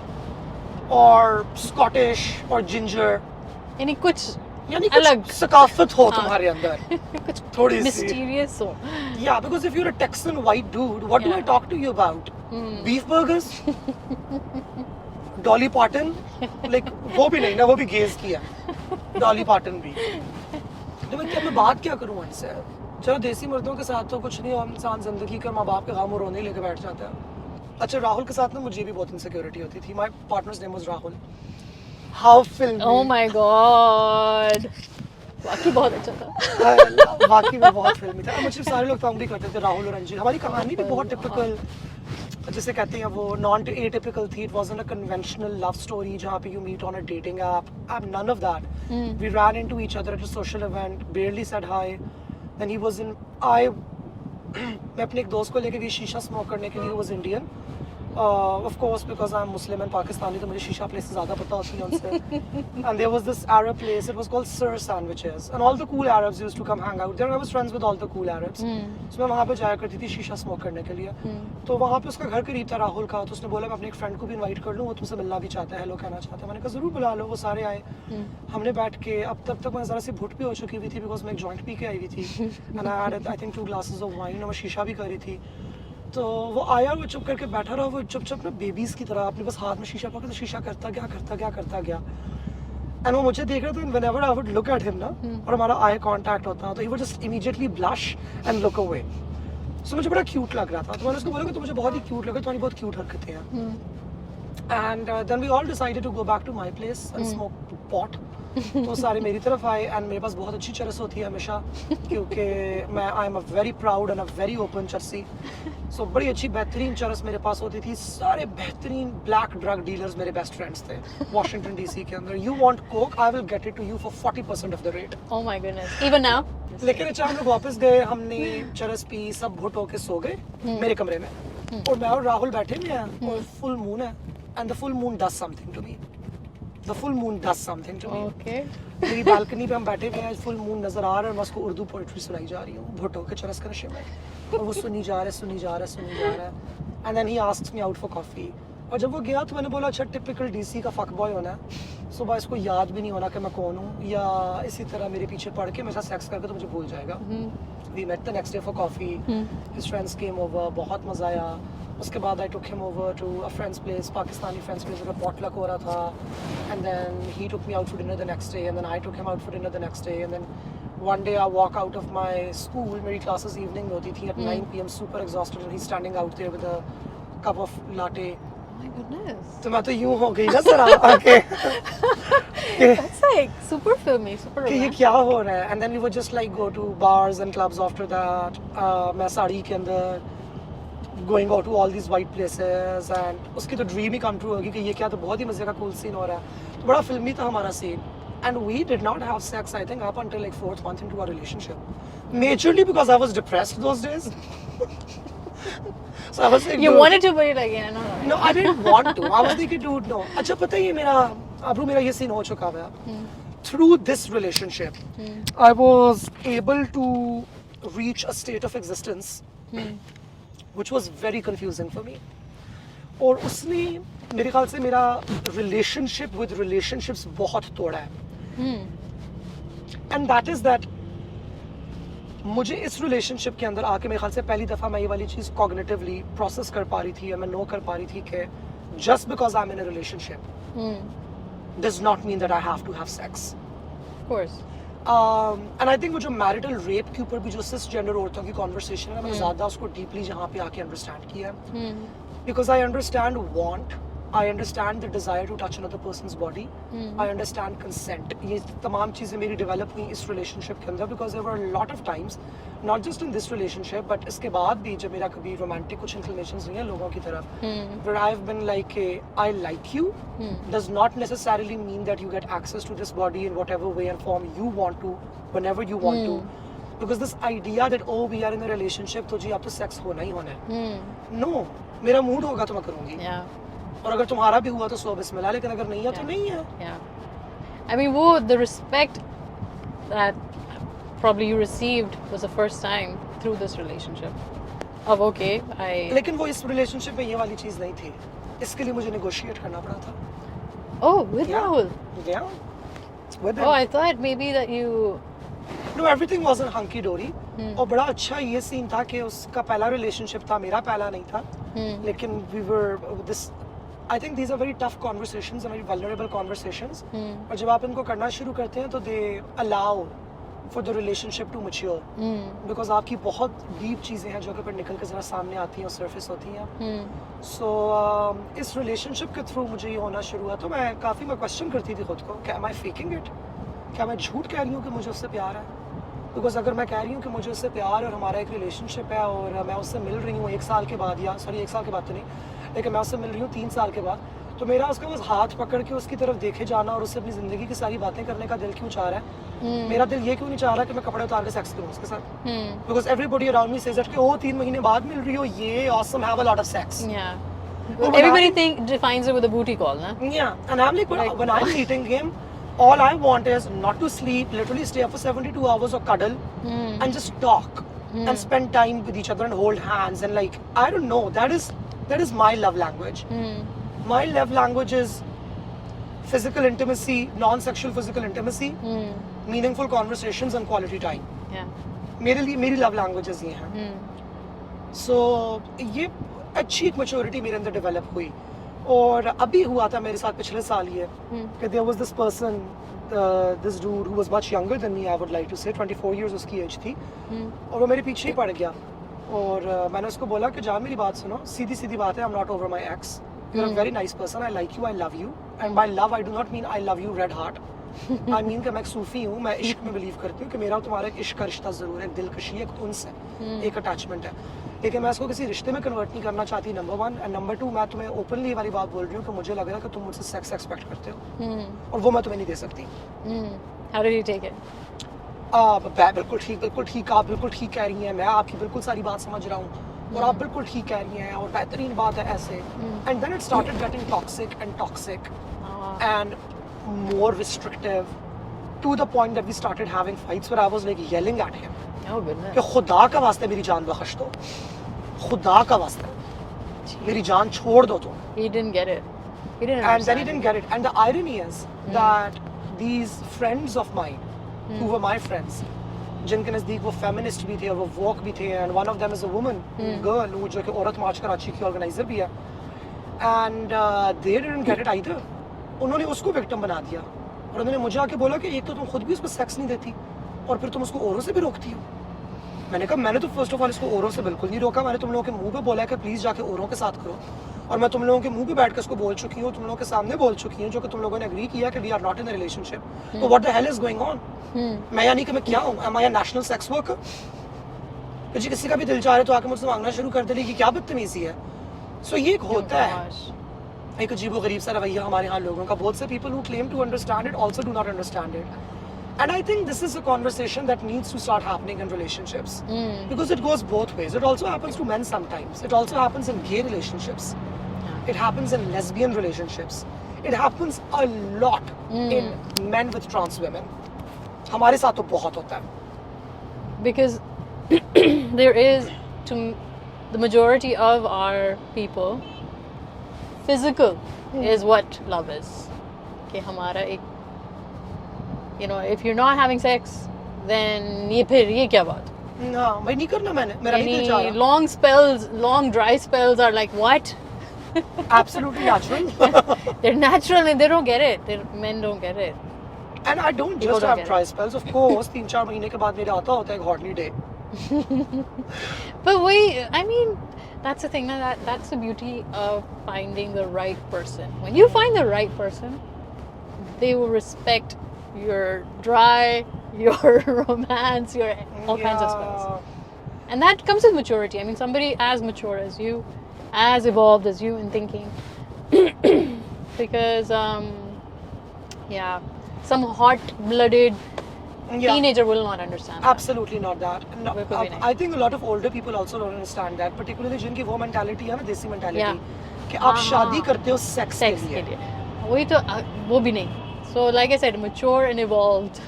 or Scottish or ginger. यानी कुछ यानी कुछ सकाफत हो तुम्हारे अंदर, कुछ थोड़ी सी मिस्टीरियस हो। Yeah, because if you're a Texan white dude, what do I talk to you about? Beef burgers? Dolly Parton? Like वो भी नहीं ना, वो भी गेज किया, Dolly Parton भी। तो मैं बात क्या करूँ उनसे? चलो देसी मर्दों के साथ तो कुछ नहीं, और इंसान जिंदगी का माँ बाप के गम और रोने लेके बैठ जाता है। अच्छा राहुल के साथ ना मुझे भी बहुत इनसिक्योरिटी होती थी। My partner's name was Rahul. How filmy. Oh my god. वाकई बहुत अच्छा था। वाकई में बहुत फिल्मी था। मुझे सारे लोग तंग भी करते थे, राहुल और अंजिल। हमारी कहानी भी बहुत टिपिकल, जिसे कहते हैं वो नॉन एटिपिकल थी। It wasn't a conventional love story जहाँ पे you meet on a dating app. I am none of that. We ran into each other at a social event, barely said hi. Then he was in मैं अपने एक दोस्त को लेके गई शीशा स्मोक करने के लिए, वो was Indian of course because I am Muslim and Pakistani, तो मुझे शीशा प्लेसेस ज़्यादा पता होती हैं उनसे. And there was this Arab place, it was called sir sandwiches and all the cool Arabs used to come hang out there. I was friends with all the cool Arabs. So मैं वहाँ पे जाया करती थी शीशा smoke करने के लिए. तो वहाँ पे उसका घर करीब था राहुल का, तो उसने बोला मैं अपने एक फ्रेंड को भी इन्वाइट कर लूँ, वो तुमसे मिलना भी चाहता है, हेलो कहना चाहता है. मैंने कहा ज़रूर बुला लो. वो सारे आए, हमने बैठ के, अब तब तक मैं ज़रा सी भुट भी हो चुकी हुई थी बिकॉज मैं एक जॉइंट पी के आई हुई थी and I had I think 2 glasses of wine और मैं शीशा भी कर रही थी. तो वो आया, वो चुप करके बैठा रहा, वो चुप ना बेबीज़ की तरह अपने बस हाथ में शीशा पकड़, तो शीशा करता गया. एंड वो मुझे देख रहा था, whenever I would look at him ना और हमारा आई कांटेक्ट होता तो he would just immediately blush and look away. So मुझे बड़ा क्यूट लग रहा था, तो मैंने उसको बोला कि तो मुझे बहुत ही क्यूट लगा, तुम्हारी बहुत क्यूट हरकतें हैं. And then we all decided to go back to my place and smoke pot. तो सारे मेरी तरफ आए एंड मेरे पास बहुत अच्छी चरस होती है हमेशा, क्योंकि मैं I am a very proud and a very open चरसी. सो बड़ी अच्छी बेहतरीन चरस मेरे पास होती थी. सारे बेहतरीन ब्लैक ड्रग डीलर्स मेरे बेस्ट फ्रेंड्स थे वॉशिंगटन डीसी के अंदर. You want coke, I will get it to you for 40% off the rate. Oh my goodness. Even now? लेकिन अच्छा हम लोग वापस गए, हमने चरस पी, सब घुट होके सो गए मेरे कमरे में. और मैं और राहुल बैठे हुए हैं और फुल मून है and the full moon does something to me. The full moon does something to me. Okay. मेरी बालकनी पे हम बैठे हुए हैं, फुल मून नजर आ रहा है और मैं उसको उर्दू पोइट्री सुनाई जा रही हूँ भुट्टो के चरस के नशे में, और वो सुनी जा रहा है. And then he asks me out for coffee. और जब वो गया तो मैंने बोला अच्छा टिपिकल डीसी का फक बॉय होना है, सुबह इसको याद भी नहीं होना कि मैं कौन हूँ, या इसी तरह मेरे पीछे पड़ के मेरे साथ सेक्स करके तो मुझे भूल जाएगा. We met the next day for coffee. His friends came over, बहुत मजा आया. उसके बाद I took him over to a friend's place, Pakistani friend's place, उधर पॉटलक हो रहा था. And then he took me out for dinner the next day and then I took him out for dinner the next day. And then one day I walk out of my school, मेरी classes evening में होती थी at 9 PM, super exhausted, and he's standing out there with a cup of latte. Oh my goodness. तो मैं तो यूं हो गई ना जरा आके That's like super filmy, super कि ये romantic. क्या हो रहा है. And then we would just like go to bars and clubs after that. मैं साड़ी के अंदर going out to all these white places, and उसकी तो ड्रीम ही come true होगी कि ये क्या, तो बहुत ही मजे का cool scene हो रहा है. तो बड़ा फिल्मी था हमारा scene. And we did not have sex, I think, up until like 4th month into our relationship. Majorly because I was depressed those days. So I was like, You dude, wanted to, but you're like, yeah, no. No, I didn't want to. I was like, dude, no. अच्छा पता है ये मेरा आब्रू मेरा ये scene हो चुका है. Through this relationship, I was able to reach a state of existence, which was very confusing for me. और उसने मेरे ख्याल से मेरा relationship with relationships बहुत तोड़ा है. And that is that मुझे इस relationship के अंदर आके मेरे ख्याल से पहली दफ़ा मैं ये वाली चीज़ cognitively process कर पा रही थी, या मैं know कर पा रही थी कि just because I'm in a relationship does not mean that I have to have sex. Of course. And I think वो जो marital rape के ऊपर भी जो cisgender औरतों की conversation है, मैंने ज़्यादा उसको deeply जहाँ पे आके understand किया है. Because I understand want, I understand the desire to touch another person's body, I understand consent. ये तमाम चीज़ें मेरी develop हुई इस relationship के अंदर, because there were a lot of times, not just in this relationship, but इसके बाद भी जब मेरा कभी romantic कुछ inclinations हुई हैं लोगों की तरफ, where I've been like, I like you, does not necessarily mean that you get access to this body in whatever way and form you want to, whenever you want to. Because this idea that oh we are in a relationship तो जी अब तो sex होना ही होना है. No, मेरा mood होगा तो मैं करूँगी. Yeah. और अगर तुम्हारा भी हुआ तो सो बिस्मिल्लाह, लेकिन अगर नहीं है तो नहीं है. Yeah. I mean, the respect that probably you received was the first time through this relationship. Of okay, लेकिन वो इस relationship में ये वाली चीज़ नहीं थी. इसके लिए मुझे negotiate करना पड़ा था. Oh, with Yeah. Rahul? Yeah. With him. Oh, I thought maybe that you... No, everything wasn't hunky dory. और बड़ा अच्छा ये सीन था कि उसका पहला relationship था, मेरा पहला नहीं था. लेकिन we were this. I think these are very tough conversations and very vulnerable conversations. और जब आप इनको करना शुरू करते हैं तो they allow for the relationship to mature. Because आपकी बहुत deep चीज़ें हैं जो कि फिर निकल के ज़रा सामने आती हैं और surface होती हैं. So इस relationship के through मुझे ये होना शुरू हुआ, तो मैं काफ़ी मैं question करती थी खुद को कि am I faking it? क्या मैं झूठ कह रही हूँ कि मुझे उससे प्यार है? Because अगर मैं कह रही हूँ कि मुझे उससे प्यार और हमारा एक relationship है और मैं उससे मिल रही हूँ 1 साल के बाद, या सॉरी 1 साल के बाद तो नहीं, लेकिन मैं उससे मिल रही हूँ 3 साल के बाद, तो मेरा उसका बस हाथ पकड़ के उसकी तरफ देखे जाना और उससे अपनी जिंदगी की सारी बातें करने का दिल क्यों चाह रहा है? मेरा दिल ये क्यों नहीं चाह रहा कि मैं कपड़े उतार के सेक्स करूं उसके साथ? Because everybody around me says that कि ओ 3 महीने बाद मिल रही हो, ये awesome, have a lot of sex. Everybody defines it with a booty call, na? Yeah, and I'm like, when I'm meeting him, all I want is not to sleep, literally stay up for 72 hours or cuddle and just talk and spend time with each other and hold hands and like, I don't know, that is my love language. My love language is physical intimacy, non-sexual physical intimacy, meaningful conversations and quality time. Yeah. मेरी love languages ये हैं. So ये अच्छी एक maturity मेरे अंदर develop हुई. और अभी हुआ था मेरे साथ पिछले साल ये कि there was this person, this dude who was much younger than me, I would like to say 24 years उसकी एज थी, और वो मेरे पीछे ही पड़ गया. और मैंने उसको बोला कि जान मेरी बात सुनो, सीधी सीधी बात है, I'm not over my ex, you're a very nice person, I like you, I love you, and by love I do not mean I love you red heart. I mean कि मैं एक सूफी हूँ, मैं इश्क में बिलीव करती हूँ कि मेरा तुम्हारा एक इश्क का रिश्ता जरूर है, एक दिलकशी, एक उनस है, एक अटैचमेंट है, लेकिन मैं इसको किसी रिश्ते में कन्वर्ट नहीं करना चाहती, नंबर 1. एंड नंबर 2, मैं तुम्हें ओपनली वाली बात बोल रही हूँ कि मुझे लग रहा है कि तुम मुझसे सेक्स एक्सपेक्ट करते हो और वो मैं तुम्हें नहीं दे सकती. How did you take it? बिल्कुल ठीक, आप बिल्कुल ठीक कह रही हैं, मैं आपकी बिल्कुल सारी बात समझ रहा हूँ और आप बिल्कुल ठीक कह रही हैं और बेहतरीन बात है ऐसे. And then it started getting toxic and more restrictive to the point that we started having fights where I was like yelling at him. Oh goodness. कि खुदा का वास्ते मेरी जान बख्श दो, खुदा का वास्ते मेरी जान छोड़ दो तुम. He didn't get it. He didn't And understand. then he didn't get it. And the irony is that these friends of mine who were my friends, जिनके नज़दीक वो feminist भी थे और वो woke भी थे, and one of them is a woman, girl, वो जो कि औरत मार्च कराची की ऑर्गेनाइजर भी है, and they didn't get it either. उन्होंने उसको विक्टिम बना दिया और उन्होंने मुझे आके बोला कि एक तो तुम खुद भी उसको सेक्स नहीं देती और फिर तुम उसको औरों से भी रोकती हो. मैंने कहा मैंने तो फर्स्ट ऑफ ऑल इसको औरों से बिल्कुल नहीं रोका, मैंने तुम लोगों के मुंह पे बोला है कि प्लीज जाके औरों के साथ करो, और मैं तुम लोगों के मुंह पे बैठ के इसको बोल चुकी हूँ, तुम लोगों के सामने बोल चुकी हूँ, जो कि तुम लोगों ने एग्री किया कि we are not in a relationship. तो what the hell is going on? मैं यानी कि मैं क्या हूँ? Am I a national sex worker? जी किसी का भी दिल चाह रहे तो आके मुझसे मांगना शुरू कर दे, कि क्या बदतमीजी है. सो ये एक होता है एक अजीबो गरीब सा रवैया हमारे यहाँ लोगों का. बहुत से people who claim to understand it also do not understand it. And I think this is a conversation that needs to start happening in relationships. Because it goes both ways. It also happens to men sometimes. It also happens in gay relationships. It happens in lesbian relationships. It happens a lot in men with trans women. हमारे साथ तो बहुत होता है. Because there is, to the majority of our people, physical is what love is. कि हमारा एक, you know, if you're not having sex, then ये क्या बात? हाँ, मैं नहीं करना, मेरा नहीं दिल चाह रहा. Long spells, long dry spells are like what? Absolutely natural. They're natural and they don't get it. Men don't get it. And I don't just have dry spells. Of course, 3-4 महीने के बाद मेरे आता होता है एक horny day. But I mean, that's the thing. That's the beauty of finding the right person. When you find the right person, they will respect your dry, your romance, your all kinds of spells. And that comes with maturity. I mean, somebody as mature as you, as evolved as you in thinking. Because, some hot-blooded teenager will not understand that. Absolutely not that. No, I think a lot of older people also don't understand that, particularly जिनकी वो mentality है ना, देसी mentality, कि आप शादी करते हो sex के लिए. वही तो, वो भी नहीं. So, like I said, mature and evolved.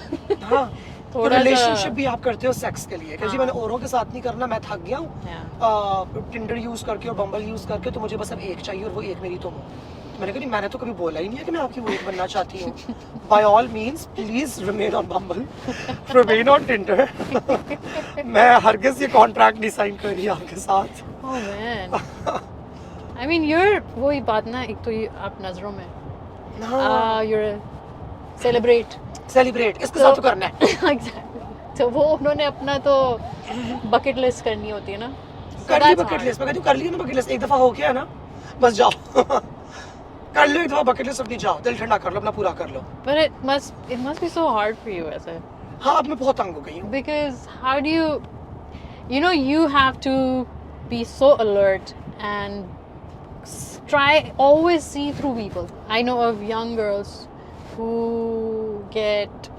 हाँ. तो रिलेशनशिप भी आप करते हो सेक्स के लिए, क्योंकि मैंने औरों के साथ नहीं करना, मैं थक गया हूँ टिंडर यूज करके और बम्बल यूज करके, तो मुझे बस अब एक चाहिए और वो एक मेरी तुम हो. मैंने कहा नहीं, मैंने तो कभी बोला ही नहीं है कि मैं आपकी वो एक बनना चाहती हूँ. By all means please remain on Bumble, remain on Tinder. मैं हरगिज़ ये कॉन्ट्रैक्ट नहीं साइन कर रही आपके साथ. Oh man. I mean, you're वही बात ना, एक तो आप नजरों में you're celebrate इसके साथ तो करना है. Exactly. तो वो उन्होंने अपना तो बकेट लिस्ट करनी होती है ना. कर ली बकेट लिस्ट, मैं कहती हूँ कर ली ना बकेट लिस्ट, एक दफा हो गया ना, बस जाओ. कर लो एक दफा बकेट लिस्ट अपनी, जाओ दिल ठंडा कर लो, अपना पूरा कर लो. But it must be so hard for you ऐसे. हाँ, अब मैं बहुत तंग हो गई हूँ. Because how do you have to be so alert and always see through people. I know of young girls who get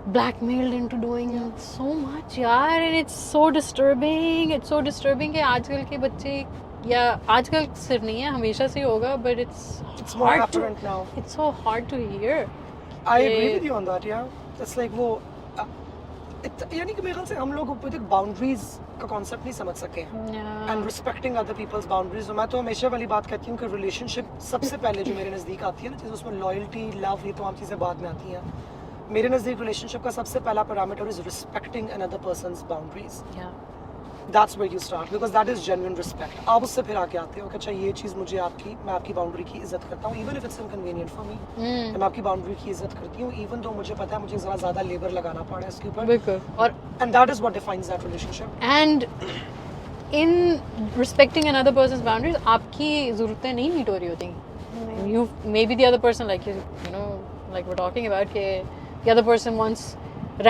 blackmailed into doing so much, yaar, and it's so disturbing. It's so disturbing कि आजकल के बच्चे, या आजकल सिर्फ नहीं है, हमेशा से होगा, but it's more hard apparent now. It's so hard to hear. I agree with you on that, yeah. It's like वो यानी कि मेरे ख्याल से हम लोग बाउंड्रीज का कॉन्सेप्ट नहीं समझ सके and respecting other people's boundaries. मैं तो हमेशा वाली बात कहती हूँ कि रिलेशनशिप सबसे पहले जो मेरे नज़दीक आती है ना चीज़, उसमें लॉयल्टी, लव, ये तमाम चीज़ें बाद में आती हैं. मेरे नज़दीक रिलेशनशिप का सबसे पहला parameter is respecting another persons boundaries. That's where you start because that is genuine respect. आप उससे फिर आके आते हो कि अच्छा ये चीज़ मुझे मैं आपकी बाउंड्री की इज्जत करता हूँ, even if it's inconvenient for me. मैं आपकी बाउंड्री की इज्जत करती हूँ, even though मुझे पता है मुझे ज़्यादा लेबर लगाना पड़ा है इसके ऊपर. बिल्कुल. और and that is what defines that relationship. And in respecting another person's boundaries, आपकी ज़रूरतें नहीं मीट हो रही होती. You maybe the other person, like you know, like we're talking about, कि the other person wants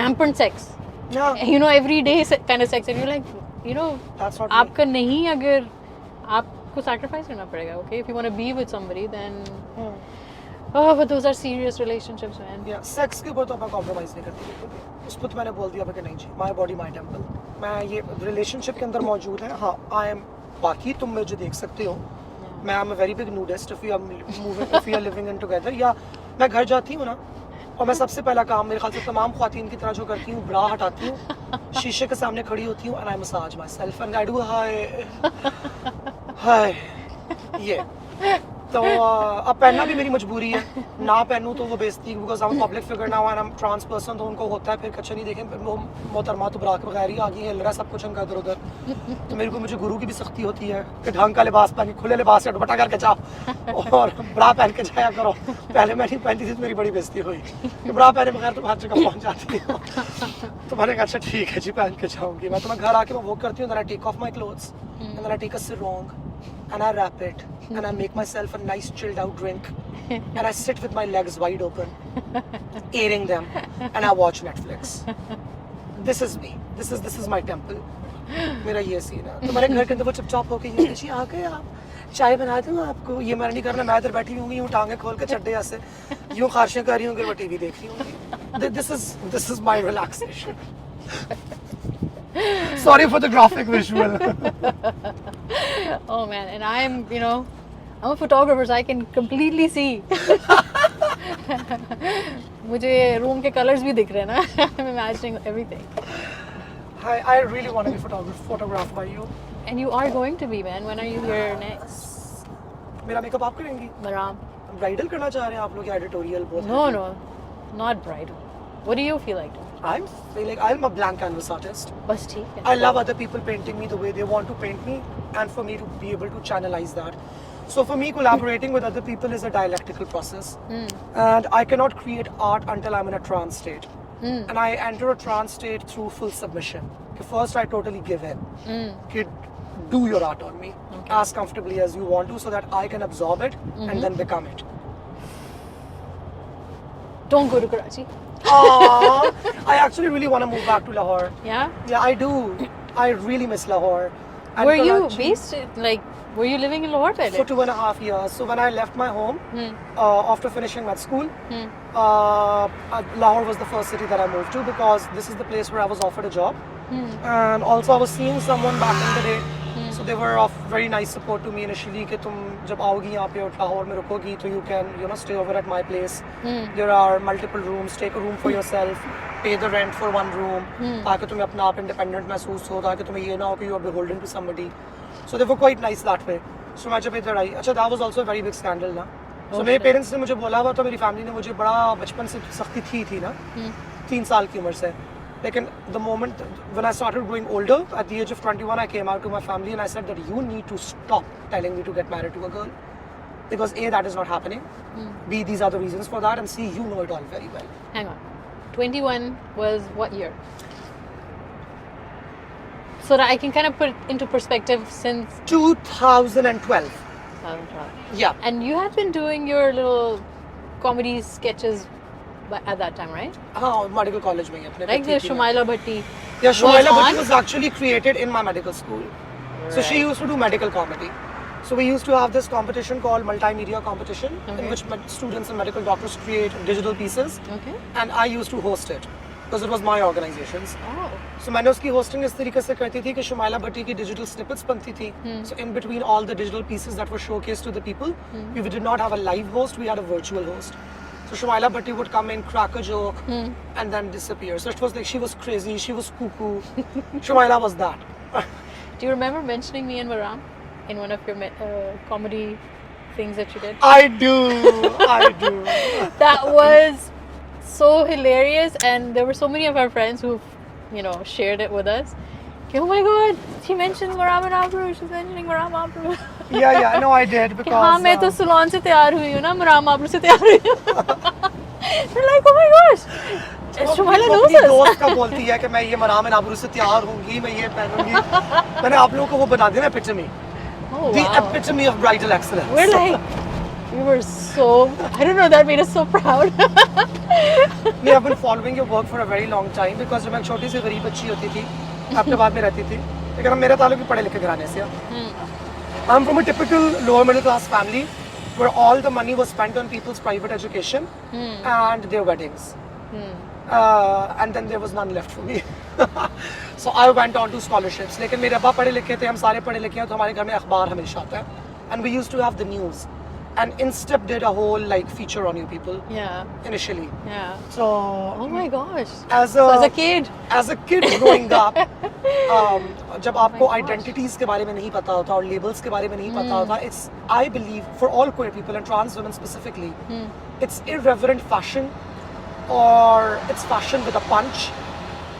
rampant sex. Yeah. You know, every day kind of sex, and you're like, you know, आपका नहीं, अगर आपको sacrifice करना पड़ेगा. Okay, if you want to be with somebody, then oh, but those are serious relationships, man. Yeah, sex के ऊपर तो मैं compromise नहीं करती बिल्कुल भी. उस पर तो मैंने बोल दिया कि नहीं जी, my body my temple. मैं ये relationship के अंदर मौजूद है. हाँ, I am बाकी तुम मुझे देख सकते हो. मैं am a very big nudist if we are living in together. या मैं घर जाती हूँ ना, और मैं सबसे पहला काम मेरे ख्याल से तमाम ख्वातीन की तरह जो करती हूँ, ब्रा हटाती हूँ, शीशे के सामने खड़ी होती हूँ, and I massage myself and I do hi ये. तो अब पहनना भी मेरी मजबूरी है, ना पहनूँ तो वो बेइज्जती, because I'm a public figure now and I'm trans person, तो उनको होता है फिर कच्चा नहीं देखें मोहतरमा तो ब्रा के बगैर ही आ गई है, हिल रहा सब कुछ इनका इधर उधर. तो मेरे को मुझे गुरु की भी सख्ती होती है कि ढंग का लिबास पहन, खुले लिबास से दुपट्टा करके जाओ और ब्रा पहन के जाया करो. पहले मैं नहीं पहनती थी तो मेरी बड़ी बेइज्जती हुई कि ब्रा पहने बगैर तो हर जगह पहुँच जाती है. तो मैंने कहा अच्छा ठीक है जी, पहन के जाऊँगी. मैं तो मैं घर आके मैं वो करती हूँ, then I take off my clothes and then I take a sarong and I wrap it and I make myself a nice chilled out drink and I sit with my legs wide open, airing them, and I watch Netflix. This is me. This is my temple. मेरा ये scene है. तो मेरे घर के अंदर वो चुपचाप होके ये जी आ गए आप, चाय बना दूँ आपको. ये मैंने नहीं करना, मैं इधर बैठी होंगी यूँ टांगे खोल के चड्डे ऐसे यूँ खारिशें कर रही होंगी, वो टीवी देख रही होंगी. This is my relaxation. Sorry for the graphic visual. Oh man, and I'm a photographer, so I can completely see. मुझे रूम के कलर्स भी दिख रहे हैं ना. I'm imagining everything. I really want to be photographed by you. And you are going to be, man. When are you here next? मेरा makeup आप करेंगी? Maram. ब्राइडल करना चाह रहे हैं आप लोग या editorial both? No, not bridal. What do you feel like doing? I'm a blank canvas artist. बस ठीक है. I love other people painting me the way they want to paint me, and for me to be able to channelize that. So for me, collaborating with other people is a dialectical process, and I cannot create art until I'm in a trance state. And I enter a trance state through full submission. First, I totally give in. Do your art on me as comfortably as you want to, so that I can absorb it and then become it. Don't go to Karachi. I actually really want to move back to Lahore. Yeah? Yeah, I do. I really miss Lahore. And Were you Karachi, based, were you living in Lahore for 2.5 years. So when I left my home, after finishing med school, Lahore was the first city that I moved to, because this is the place where I was offered a job. And also I was seeing someone back in the day. So they were of very nice support to me initially कि तुम जब आओगी यहाँ पे और लाहौर में रुकोगी तो you can stay over at my place. There are multiple rooms. Take a room for yourself. Pay the rent for one room. ताकि तुम्हें अपना आप independent महसूस हो, ताकि तुम्हें ये ना हो कि you are beholden to somebody. So they were quite nice that way. So मैं जब इधर आई, अच्छा that was also a very big scandal ना. So मेरे parents ने मुझे बोला हुआ, तो मेरी family ने मुझे बड़ा बचपन से सख्ती थी ना, 3 साल की उम्र से. Like the moment when I started growing older, at the age of 21, I came out to my family and I said that you need to stop telling me to get married to a girl, because A, that is not happening. B, these are the reasons for that, and C, you know it all very well. Hang on. 21 was what year? So that I can kind of put it into perspective, since 2012. 2012. Yeah. And you had been doing your little comedy sketches at that time, right? Medical college में अपने. Like the Shumaila Bhatti. Yeah, Shumaila Bhatti was actually created in my medical school. Right. So she used to do medical comedy. So we used to have this competition called multimedia competition, in which students and medical doctors create digital pieces, Okay. and I used to host it because it was my organizations. Oh. So मैंने उसकी hosting इस तरीके से करती थी कि शुमाइला भट्टी की digital snippets बनती थी. So in between all the digital pieces that were showcased to the people, we did not have a live host, we had a virtual host. So Shumaila Bhatti would come in, crack a joke, and then disappear. So it was like she was crazy, she was cuckoo. Shumaila was that. Do you remember mentioning me and Maram in one of your comedy things that you did? I do. That was so hilarious, and there were so many of our friends who, shared it with us. Oh my God, she mentioned Mehrub and Aabroo. She's mentioning Mehrub Aabroo. Yeah, no, I did because. हाँ मैं तो salon से तैयार हुई हूँ ना, Mehrub Aabroo से तैयार हुई हूँ. They're like, oh my gosh, Shumaila knows us. दोस्त का बोलती है कि मैं ये Mehrub and Aabroo से तैयार होंगी, मैं ये पहनूंगी. मैंने आप लोगों को वो बना दिया ना epitome. Oh, The wow. epitome of bridal excellence. We're like, we were so, I don't know, that made us so proud. Me, I've been following your work for a very long time because जब मैं छोटी सी गरीब बच्ची होती थी, अहमदाबाद में रहती थी, लेकिन मेरा ताल्लुक भी पढ़े लिखे घराने से है. I'm from a typical lower middle class family where all the money was spent on people's private education and their weddings. And then there was none left for me. So I went on to scholarships. लेकिन मेरे अब्बा पढ़े लिखे थे, हम सारे पढ़े लिखे हैं, तो हमारे घर में अखबार हमेशा आता है. And we used to have the news. And Instep did a whole feature on you people. Yeah. Initially. Yeah. So. Oh my gosh. As a kid growing up, जब आपको identities के बारे में नहीं पता होता और labels के बारे में नहीं पता होता, it's, I believe, for all queer people and trans women specifically, it's irreverent fashion or it's fashion with a punch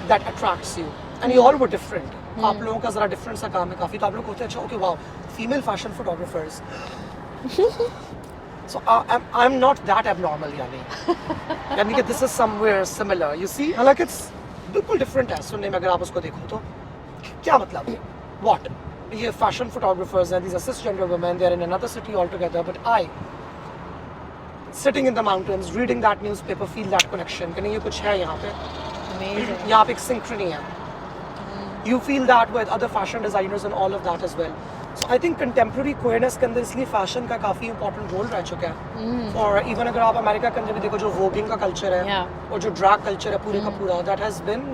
that attracts you. And you all were different. आप लोगों का जरा different सा काम है काफी, तो आप लोग होते हैं अच्छा, okay, wow, female fashion photographers. So I'm not that abnormal, यानी कि this is somewhere similar. You see, हालांकि it's बिल्कुल different है सुनने में अगर आप उसको देखो तो क्या मतलब है? What? ये fashion photographers हैं, these are cisgender women, they're in another city altogether, but I, sitting in the mountains, reading that newspaper, feel that connection. कि नहीं ये कुछ है यहाँ पे? Amazing. यहाँ पे एक synchrony है. You feel that with other fashion designers and all of that as well. So I think contemporary queerness के अंदर इसलिए fashion का काफी important role रह चुका है. और even अगर आप अमेरिका के अंदर भी देखो जो voguing का culture है और जो drag culture है पूरे का पूरा, that has been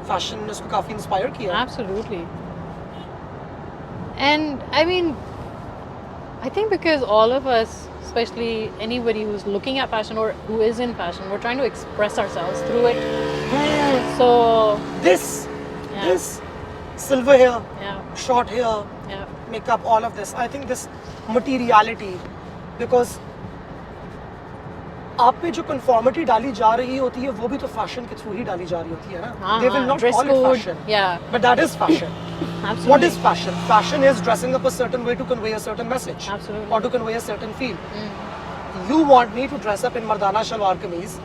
fashion ने उसको काफी inspire किया. Absolutely. And I mean, I think because all of us, especially anybody who's looking at fashion or who is in fashion, we're trying to express ourselves through it. So This silver hair, short hair, makeup, all of this. I think this materiality, because आप पे जो conformity डाली जा रही होती है वो भी तो fashion के through ही डाली जा रही होती है ना. They will not dress call it code, fashion, but that is fashion. Absolutely. What is fashion? Fashion is dressing up a certain way to convey a certain message. Absolutely. Or to convey a certain feel. You want me to dress up in मर्दाना शलवार कमीज.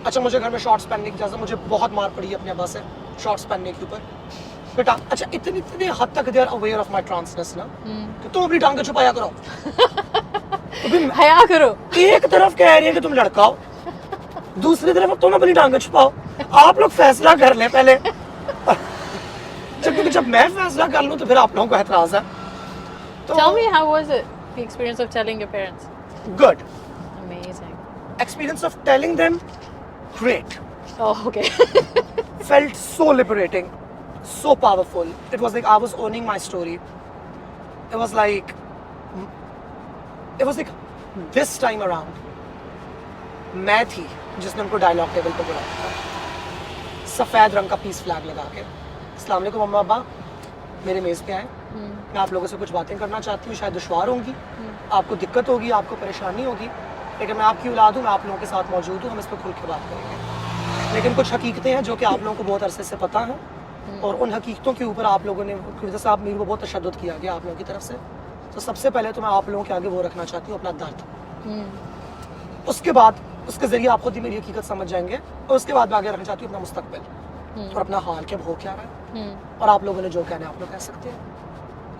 अच्छा मुझे घर में shorts पहनने की इजाज़त, मुझे बहुत मार पड़ी है अपने अब्बा से शॉर्ट्स पहनने के ऊपर. बेटा अच्छा इतने हद तक they are aware of my transness ना, तो तुम अपनी टांगें छुपाया करो. हया करो. एक तरफ कह रही है कि तुम लड़का हो, दूसरी तरफ तुम अपनी टांगें छुपाओ. आप लोग फैसला कर लें पहले. जब मैं फैसला कर लूं तो फिर आप लोगों को एतराज है. Tell me, how was it, the experience of telling your parents? Good. Amazing. Experience of telling them, great. Oh, okay. Felt so liberating, so powerful. It was like I was owning my story. It was like this time around, मैं थी जिसने उनको dialogue table पे बुलाया था, सफ़ेद रंग का पीस फ्लैग लगा के. अस्सलाम वालेकुम अम्मा अब्बा, मेरे मेज़ पे आए, मैं आप लोगों से कुछ बातें करना चाहती हूँ. शायद दुश्वार होंगी, आपको दिक्कत होगी, आपको परेशानी होगी, लेकिन मैं आपकी औलाद हूँ, मैं आप लोगों के साथ मौजूद हूँ, हम इस पर खुल के बात करेंगे. लेकिन कुछ हकीकतें हैं जो कि आप लोगों को बहुत अरसे से पता है, और उन हकीकतों के ऊपर आप लोगों ने जैसे आप मेरे को बहुत तशद्दुद किया गया आप लोगों की तरफ से. तो सबसे पहले तो मैं आप लोगों के आगे वो रखना चाहती हूँ अपना दर्द. उसके बाद उसके ज़रिए आप खुद ही मेरी हकीकत समझ जाएंगे, और उसके बाद मैं आगे रखना चाहती हूँ अपना मुस्तकबिल और अपना हाल कि अब हो क्या रहा है. और आप लोगों ने जो कहना है आप लोग कह सकते हैं,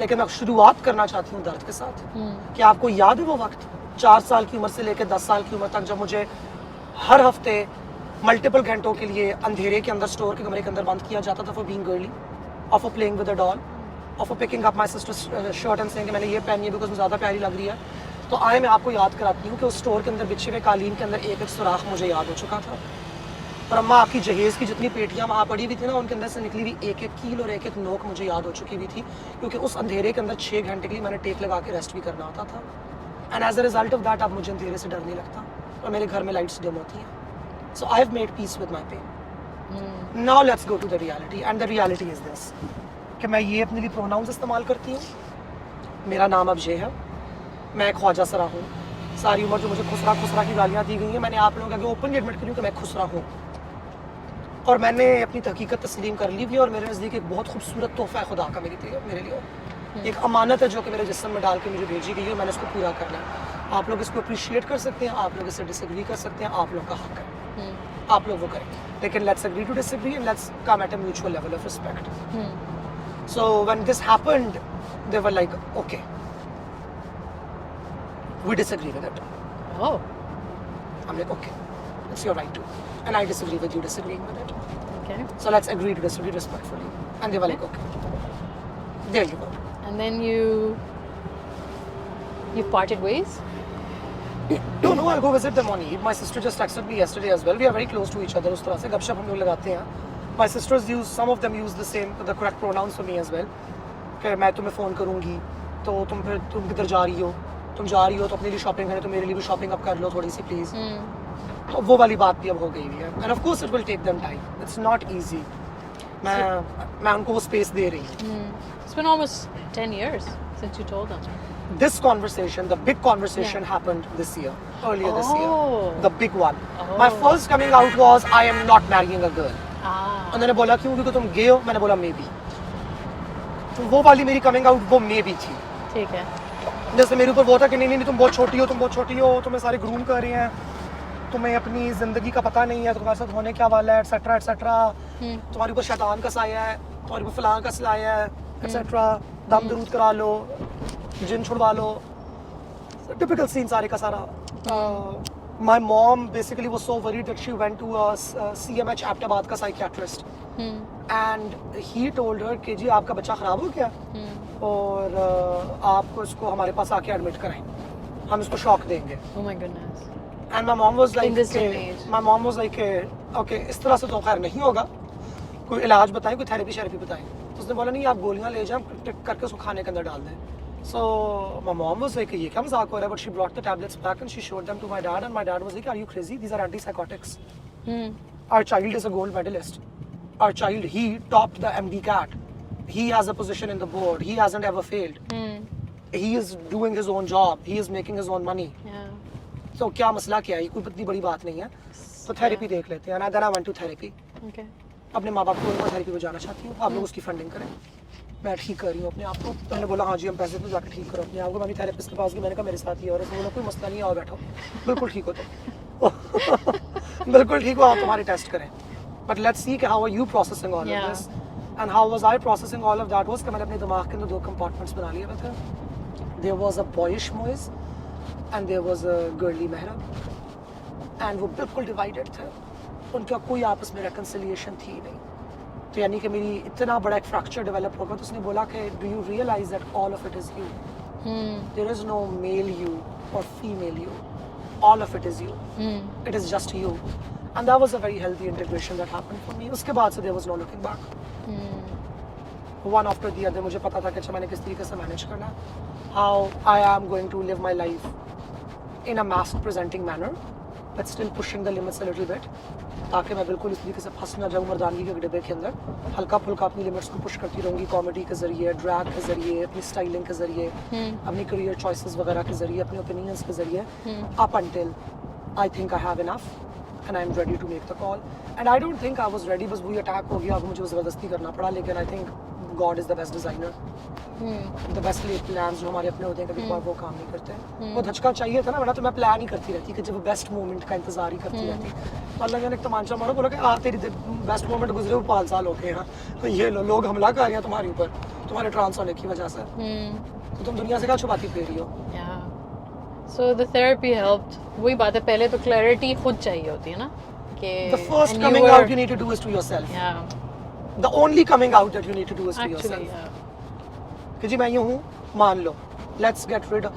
लेकिन मैं शुरुआत करना चाहती हूँ दर्द के साथ. कि आपको याद है वो वक्त 4 साल की उम्र से लेकर 10 साल की उम्र तक जब मुझे हर हफ्ते मल्टीपल घंटों के लिए अंधेरे के अंदर स्टोर के कमरे के अंदर बंद किया जाता था फॉर बीइंग गर्ली और for playing with a doll. or for picking up my sister's shirt and saying कि मैंने ये पहनी है because वो ज़्यादा प्यारी लग रही है, तो आए मैं आपको याद कराती हूँ कि उस स्टोर के अंदर बिछे हुए कालीन के अंदर एक एक सुराख मुझे याद हो चुका था। और अम्मा आपकी जहेज़ की जितनी पेटियाँ वहाँ पड़ी हुई थी ना, उनके अंदर से निकली हुई एक एक कील और एक एक नोक मुझे याद हो चुकी हुई थी, क्योंकि उस अंधेरे के अंदर 6 घंटे के लिए मैंने टेक लगा के रेस्ट भी करना होता था। And as a result of that अब मुझे अंधेरे से डर नहीं लगता और मेरे घर में लाइट्स डिम होती हैं। So I have made peace with my pain. Now let's go to the reality, and the reality is this कि मैं ये अपने लिए प्रोनाउंस इस्तेमाल करती हूँ। मेरा नाम अब ये है, मैं ख्वाजा सरा हूँ। सारी उम्र जो मुझे खुसरा खुसरा की गालियाँ दी गई हैं, मैंने आप लोगों के आगे ओपनली एडमिट करी हूँ कि मैं खुसरा हूँ, और मैंने अपनी हकीकत तस्लीम कर ली भी। और मेरे नज़दीक एक बहुत खूबसूरत तोहफ़ा है खुदा का मेरे लिए, एक अमानत है जो कि मेरे जिस्म में डाल के मुझे भेजी गई है, मैंने इसको पूरा करना है। आप लोग इसको अप्रिशिएट कर सकते हैं, आप लोग इससे डिसएग्री कर सकते हैं, आप लोग का हक है, आप लोग वो करें, लेकिन let's agree to disagree and let's come at a mutual level of respect. So when this happened they were like okay, we disagree with it. Oh. I'm like okay, it's your right to, and I disagree with you disagreeing with it. Okay. So let's agree to disagree respectfully. And they were like, okay. There you go. And then you parted ways? No, I'll go visit them on Eid. My sister just texted me yesterday as well. We are very close to each other. उस तरह से गपशप हम लोग लगाते हैं. My sisters use, some of them use the correct pronouns for me as well. कि मैं तुम्हें फ़ोन करूँगी, तो तुम किधर जा रही हो? तुम जा रही हो तो अपने लिए शॉपिंग करें, तो मेरे लिए भी शॉपिंग अप कर लो थोड़ी सी प्लीज़। तो वो वाली बात भी अब हो गई है। And of course it will take them time, it's not easy. मैं उनको वो स्पेस दे रही हूँ। It's been almost 10 years since you told them. This conversation, the big conversation happened this year, earlier this year, the big one. My first coming out was I am not marrying a girl. उन्होंने बोला क्यों? क्योंकि तुम गे हो। मैंने बोला may be. तो वो वाली मेरी कमिंग आउट वो मे बी थी। ठीक है। जैसे मेरे ऊपर वो था कि नहीं तुम बहुत छोटी हो, तुम्हें सारे ग्रूम कर रहे हैं, तुम्हें अपनी जिंदगी का पता नहीं है, तुम्हारे साथ होने क्या वाला है, एटसेट्रा एटसेट्रा, तुम्हारे ऊपर शैतान का साया है, तुम्हारे ऊपर फलां का साया है, एटसेट्रा, दम दरूद करा लो, जिन छुड़वा लो, टिपिकल सीन सारे का सारा। My mom basically was so worried that she went to a CMH Ahmedabad का psychiatrist, and he told her कि जी आपका बच्चा खराब हो गया और आपको इसको हमारे पास आके एडमिट कराएं, हम इसको शॉक देंगे। Oh my goodness. And my mom was like, In this day and age. My mom was like, okay, इस तरह से तो खैर नहीं होगा, कोई इलाज बताएं, कोई थेरेपी बताएं। तो उसने बोला नहीं आप गोलियां ले जाएं करके उसको खाने के अंदर डाल दें। So my mom was like, ये क्या मजाक हो रहा है? But she brought the tablets back and she showed them to my dad, and my dad was like, are you crazy? These are antipsychotics. Our child is a gold medalist. Our child, he topped the MD CAT. He has a position in the board. He hasn't ever failed. He is doing his own job. He is making his own money. Yeah. So क्या मसला क्या है? कोई इतनी बड़ी बात नहीं है। तो थेरेपी देख लेते हैं। And then I went to therapy. Okay. अपने माँ बाप को थेरेपी को जाना चाहती हूँ। आप लोग उसकी फंडिंग करें। मैं ठीक कर रही हूँ अपने आप को। तो मैंने बोला हाँ जी हम पैसे तो जाकर ठीक करो अपने आप को। मैं भी थेरेपिस्ट के पास गई, मैंने कहा मेरे साथ ही और बोला कोई मसला नहीं, आओ बैठो, बिल्कुल ठीक हो तो बिल्कुल ठीक हो, आप तुम्हारे टेस्ट करें। बट लेट्स सी कि how are you processing all of this and how was I processing all of that was कि मैंने अपने दिमाग के अंदर 2 कंपार्टमेंट्स बना लिए हुए थे। There was a boyish Moiz and there was a girly Mehrab, and वो बिल्कुल डिवाइडेड थे, उनका कोई आपस में रिकंसिलिएशन थी नहीं। तो यानी कि मेरी इतना बड़ा एक फ्रैक्चर डेवलप होगा। तो उसने बोला कि do you realize that all of it is you, there is no male you और female you, all of it is you, it is just you, and that was a very healthy integration that happened for me. उसके बाद से there was no looking back, one after the other. मुझे पता था कि अच्छा मैंने किस तरीके से मैनेज करना है, how I am going to live my life in a mask presenting manner but still pushing the limits a little bit, ताकि मैं बिल्कुल इस तरीके से फंस ना जाऊँ मर्दानगी के डिब्बे के अंदर। हल्का फुल्का अपनी लिमिट्स को पुश करती रहूँगी, कॉमेडी के ज़रिए, ड्रैग के ज़रिए, अपनी स्टाइलिंग के ज़रिए, अपनी करियर चॉइसेस वगैरह के ज़रिए, अपने ओपिनियंस के ज़रिए, up until I think I have enough and I am ready to make the call. And I don't think I was ready, बस वही अटैक हो गया, अब मुझे ज़बरदस्ती करना पड़ा। लेकिन I think God is the best designer, the best laid plans जो हमारे अपने होते हैं कभी वो काम नहीं करते। वो धचका चाहिए था ना, वरना तो मैं प्लान ही करती रहती कि जब बेस्ट मोमेंट का इंतजार ही करती रहती। तो अल्लाह ने एक तमांचा मारा, बोला कि तेरी बेस्ट मोमेंट गुजरे हुए 5 साल हो गए हैं, तो ये लोग हमला कर रहे हैं तुम्हारे ऊपर, तुम्हारे ट्रांस होने की वजह से, तो तुम दुनिया से क्या छुपाती फिर रही हो। So the therapy helped. वही बात है, पहले तो clarity खुद चाहिए होती है ना कि the first coming out you need to do is to yourself. Yeah. The only coming out that you need to do is to Actually, yourself. कि जी मैं यूँ हूँ, मान लो. Let's get rid of.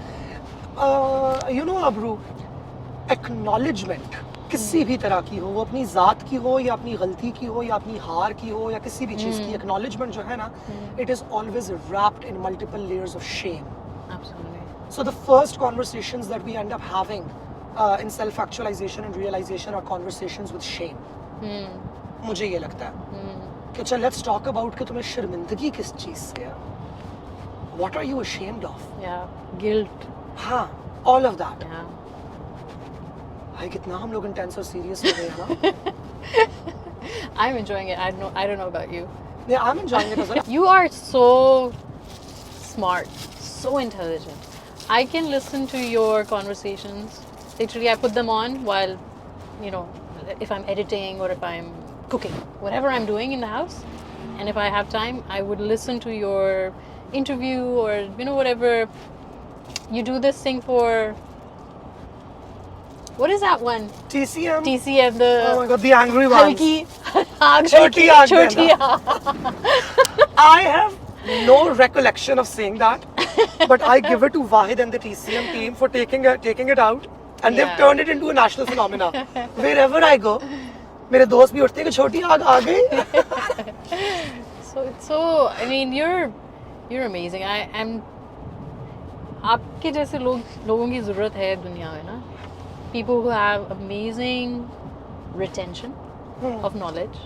You know, Aabroo, acknowledgement किसी भी तरह की हो, वो अपनी ज़ात की हो या अपनी गलती की हो या अपनी हार की हो या किसी भी चीज़ की, acknowledgement जो है ना, it is always wrapped in multiple layers of shame. Absolutely. So the first conversations that we end up having in self-actualization and realization are conversations with shame. मुझे ये लगता है कि चल let's talk about कि तुम्हें शर्मिंदगी किस चीज़ से है. What are you ashamed of? Yeah, guilt. हाँ, all of that. Yeah. भाई कितना हम लोग intense और serious हो गए हैं ना. I'm enjoying it. I don't know about you. Yeah, I'm enjoying it as well. You are so smart, so intelligent. I can listen to your conversations. Literally, I put them on while, you know, if I'm editing or if I'm cooking, whatever I'm doing in the house. And if I have time, I would listen to your interview or, you know, whatever. You do this thing for, what is that one? TCM. TCM, the Oh my God, the angry ones. Halki aag, Choti aag choti dena. aag. I have no recollection of saying that, but I give it to Wahid and the TCM team for taking it out, and they've Yeah. turned it into a national phenomena. Wherever I go, मेरे दोस्त भी उठते हैं कि छोटी आग आ गई. So I mean you're amazing. I'm आपके जैसे लोगों की ज़रूरत है दुनिया में ना. People who have amazing retention of knowledge,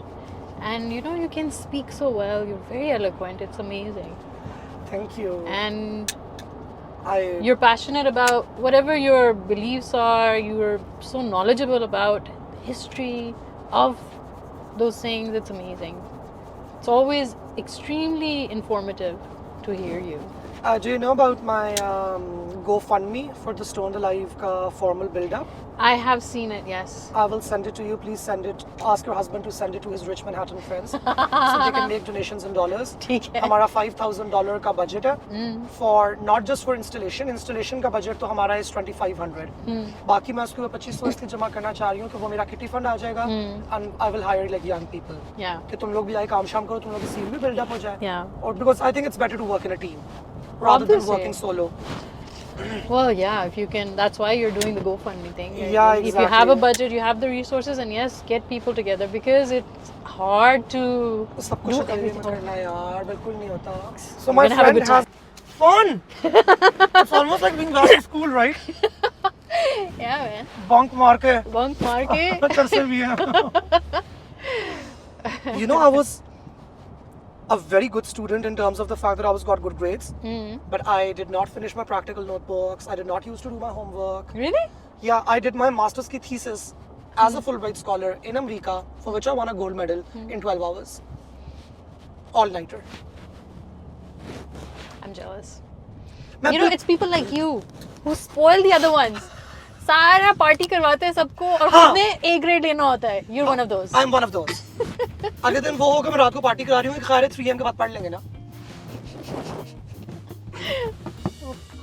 and you know you can speak so well. You're very eloquent. It's amazing. Thank you. And I you're passionate about whatever your beliefs are. You're so knowledgeable about history of those things. It's amazing. It's always extremely informative to hear you. do you know about my GoFundMe for the Stoned Alive formal build-up? I have seen it, yes. I will send it to you. Please send it. Ask your husband to send it to his rich Manhattan friends so they can make donations in dollars. ठीक है. हमारा $5,000 का budget है for not just for installation. Installation का budget तो हमारा is 2,500. बाकी मैं उसके ऊपर 2,500 इसलिए जमा करना चाह रही हूँ कि वो मेरा kitty fund आ जाएगा and I will hire like young people. Yeah. कि तुम लोग भी आए काम शाम करो, तुम लोग की CV भी build up हो जाए. Yeah. Or because I think it's better to work in a team rather than Obviously. working solo. Well, yeah, if you can, that's why you're doing the GoFundMe thing. Yeah, If you have a exactly. budget, you have the resources, and yes, get people together because it's hard to सब कुछ do अकेले में everything. करना यार बिल्कुल नहीं होता. So You're my gonna have a friend good has fun. It's almost like being back in school, right? Yeah, man. Bunk मार के. Bunk market. चल से भी है. You know, I was a very good student in terms of the fact that I got good grades, but I did not finish my practical notebooks. I did not used to do my homework. Really? Yeah, I did my master's ki thesis as a Fulbright scholar in America, for which I won a gold medal in 12 hours. All-nighter. I'm jealous. मैं You know, it's people like you who spoil the other ones. सारा party करवाते हैं सबको और खुद ने A grade लेना होता है. You're one of those. I'm one of those. अगले दिन वो होगा मैं रात को पार्टी करा रही हूँ, खा रहे 3 AM के बाद पढ़ लेंगे ना.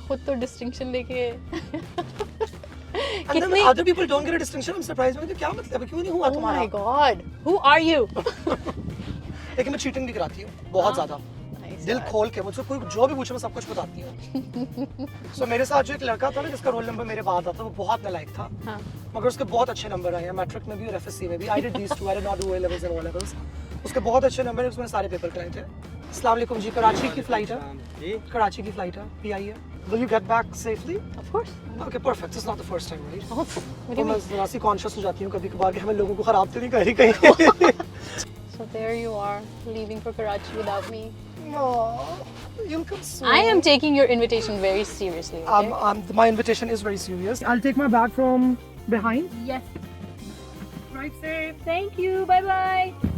खुद तो distinction लेके. And then other people don't get a distinction. I'm surprised. मैं क्या मतलब है, क्यों नहीं हुआ Oh तुम्हारा? my God. Who are you? लेकिन मैं चीटिंग भी कराती हूँ बहुत ज़्यादा. Nice. दिल खोल के मुझसे कोई जो भी पूछे मैं सब कुछ बताती हूँ. So मेरे साथ जो एक लड़का था ना जिसका रोल नंबर मेरे बाद आता, वो बहुत नालायक था. हाँ. मगर उसके बहुत अच्छे नंबर आए हैं मैट्रिक में भी और एफएससी में भी. I did these two. I did not do A levels and O levels. उसके बहुत अच्छे नंबर हैं, उसमें सारे पेपर कराए थे. अस्सलाम वालेकुम जी, कराची की फ्लाइट है. कराची की फ्लाइट है, PI है. Will you get back safely? Of course. Okay, perfect. This is not the first time, right? Oh, what do तो you मैं mean? ज़रा सी कॉन्शियस हो जाती हूँ कभी-कभार कि हमें लोगों को खराब तो नहीं कर रही कहीं. So there you are, leaving for Karachi without me. Aw, you'll come soon. I am taking your invitation very seriously. Okay? My invitation is very serious. I'll take my bag from behind. Yes. Right safe. Thank you. Bye bye.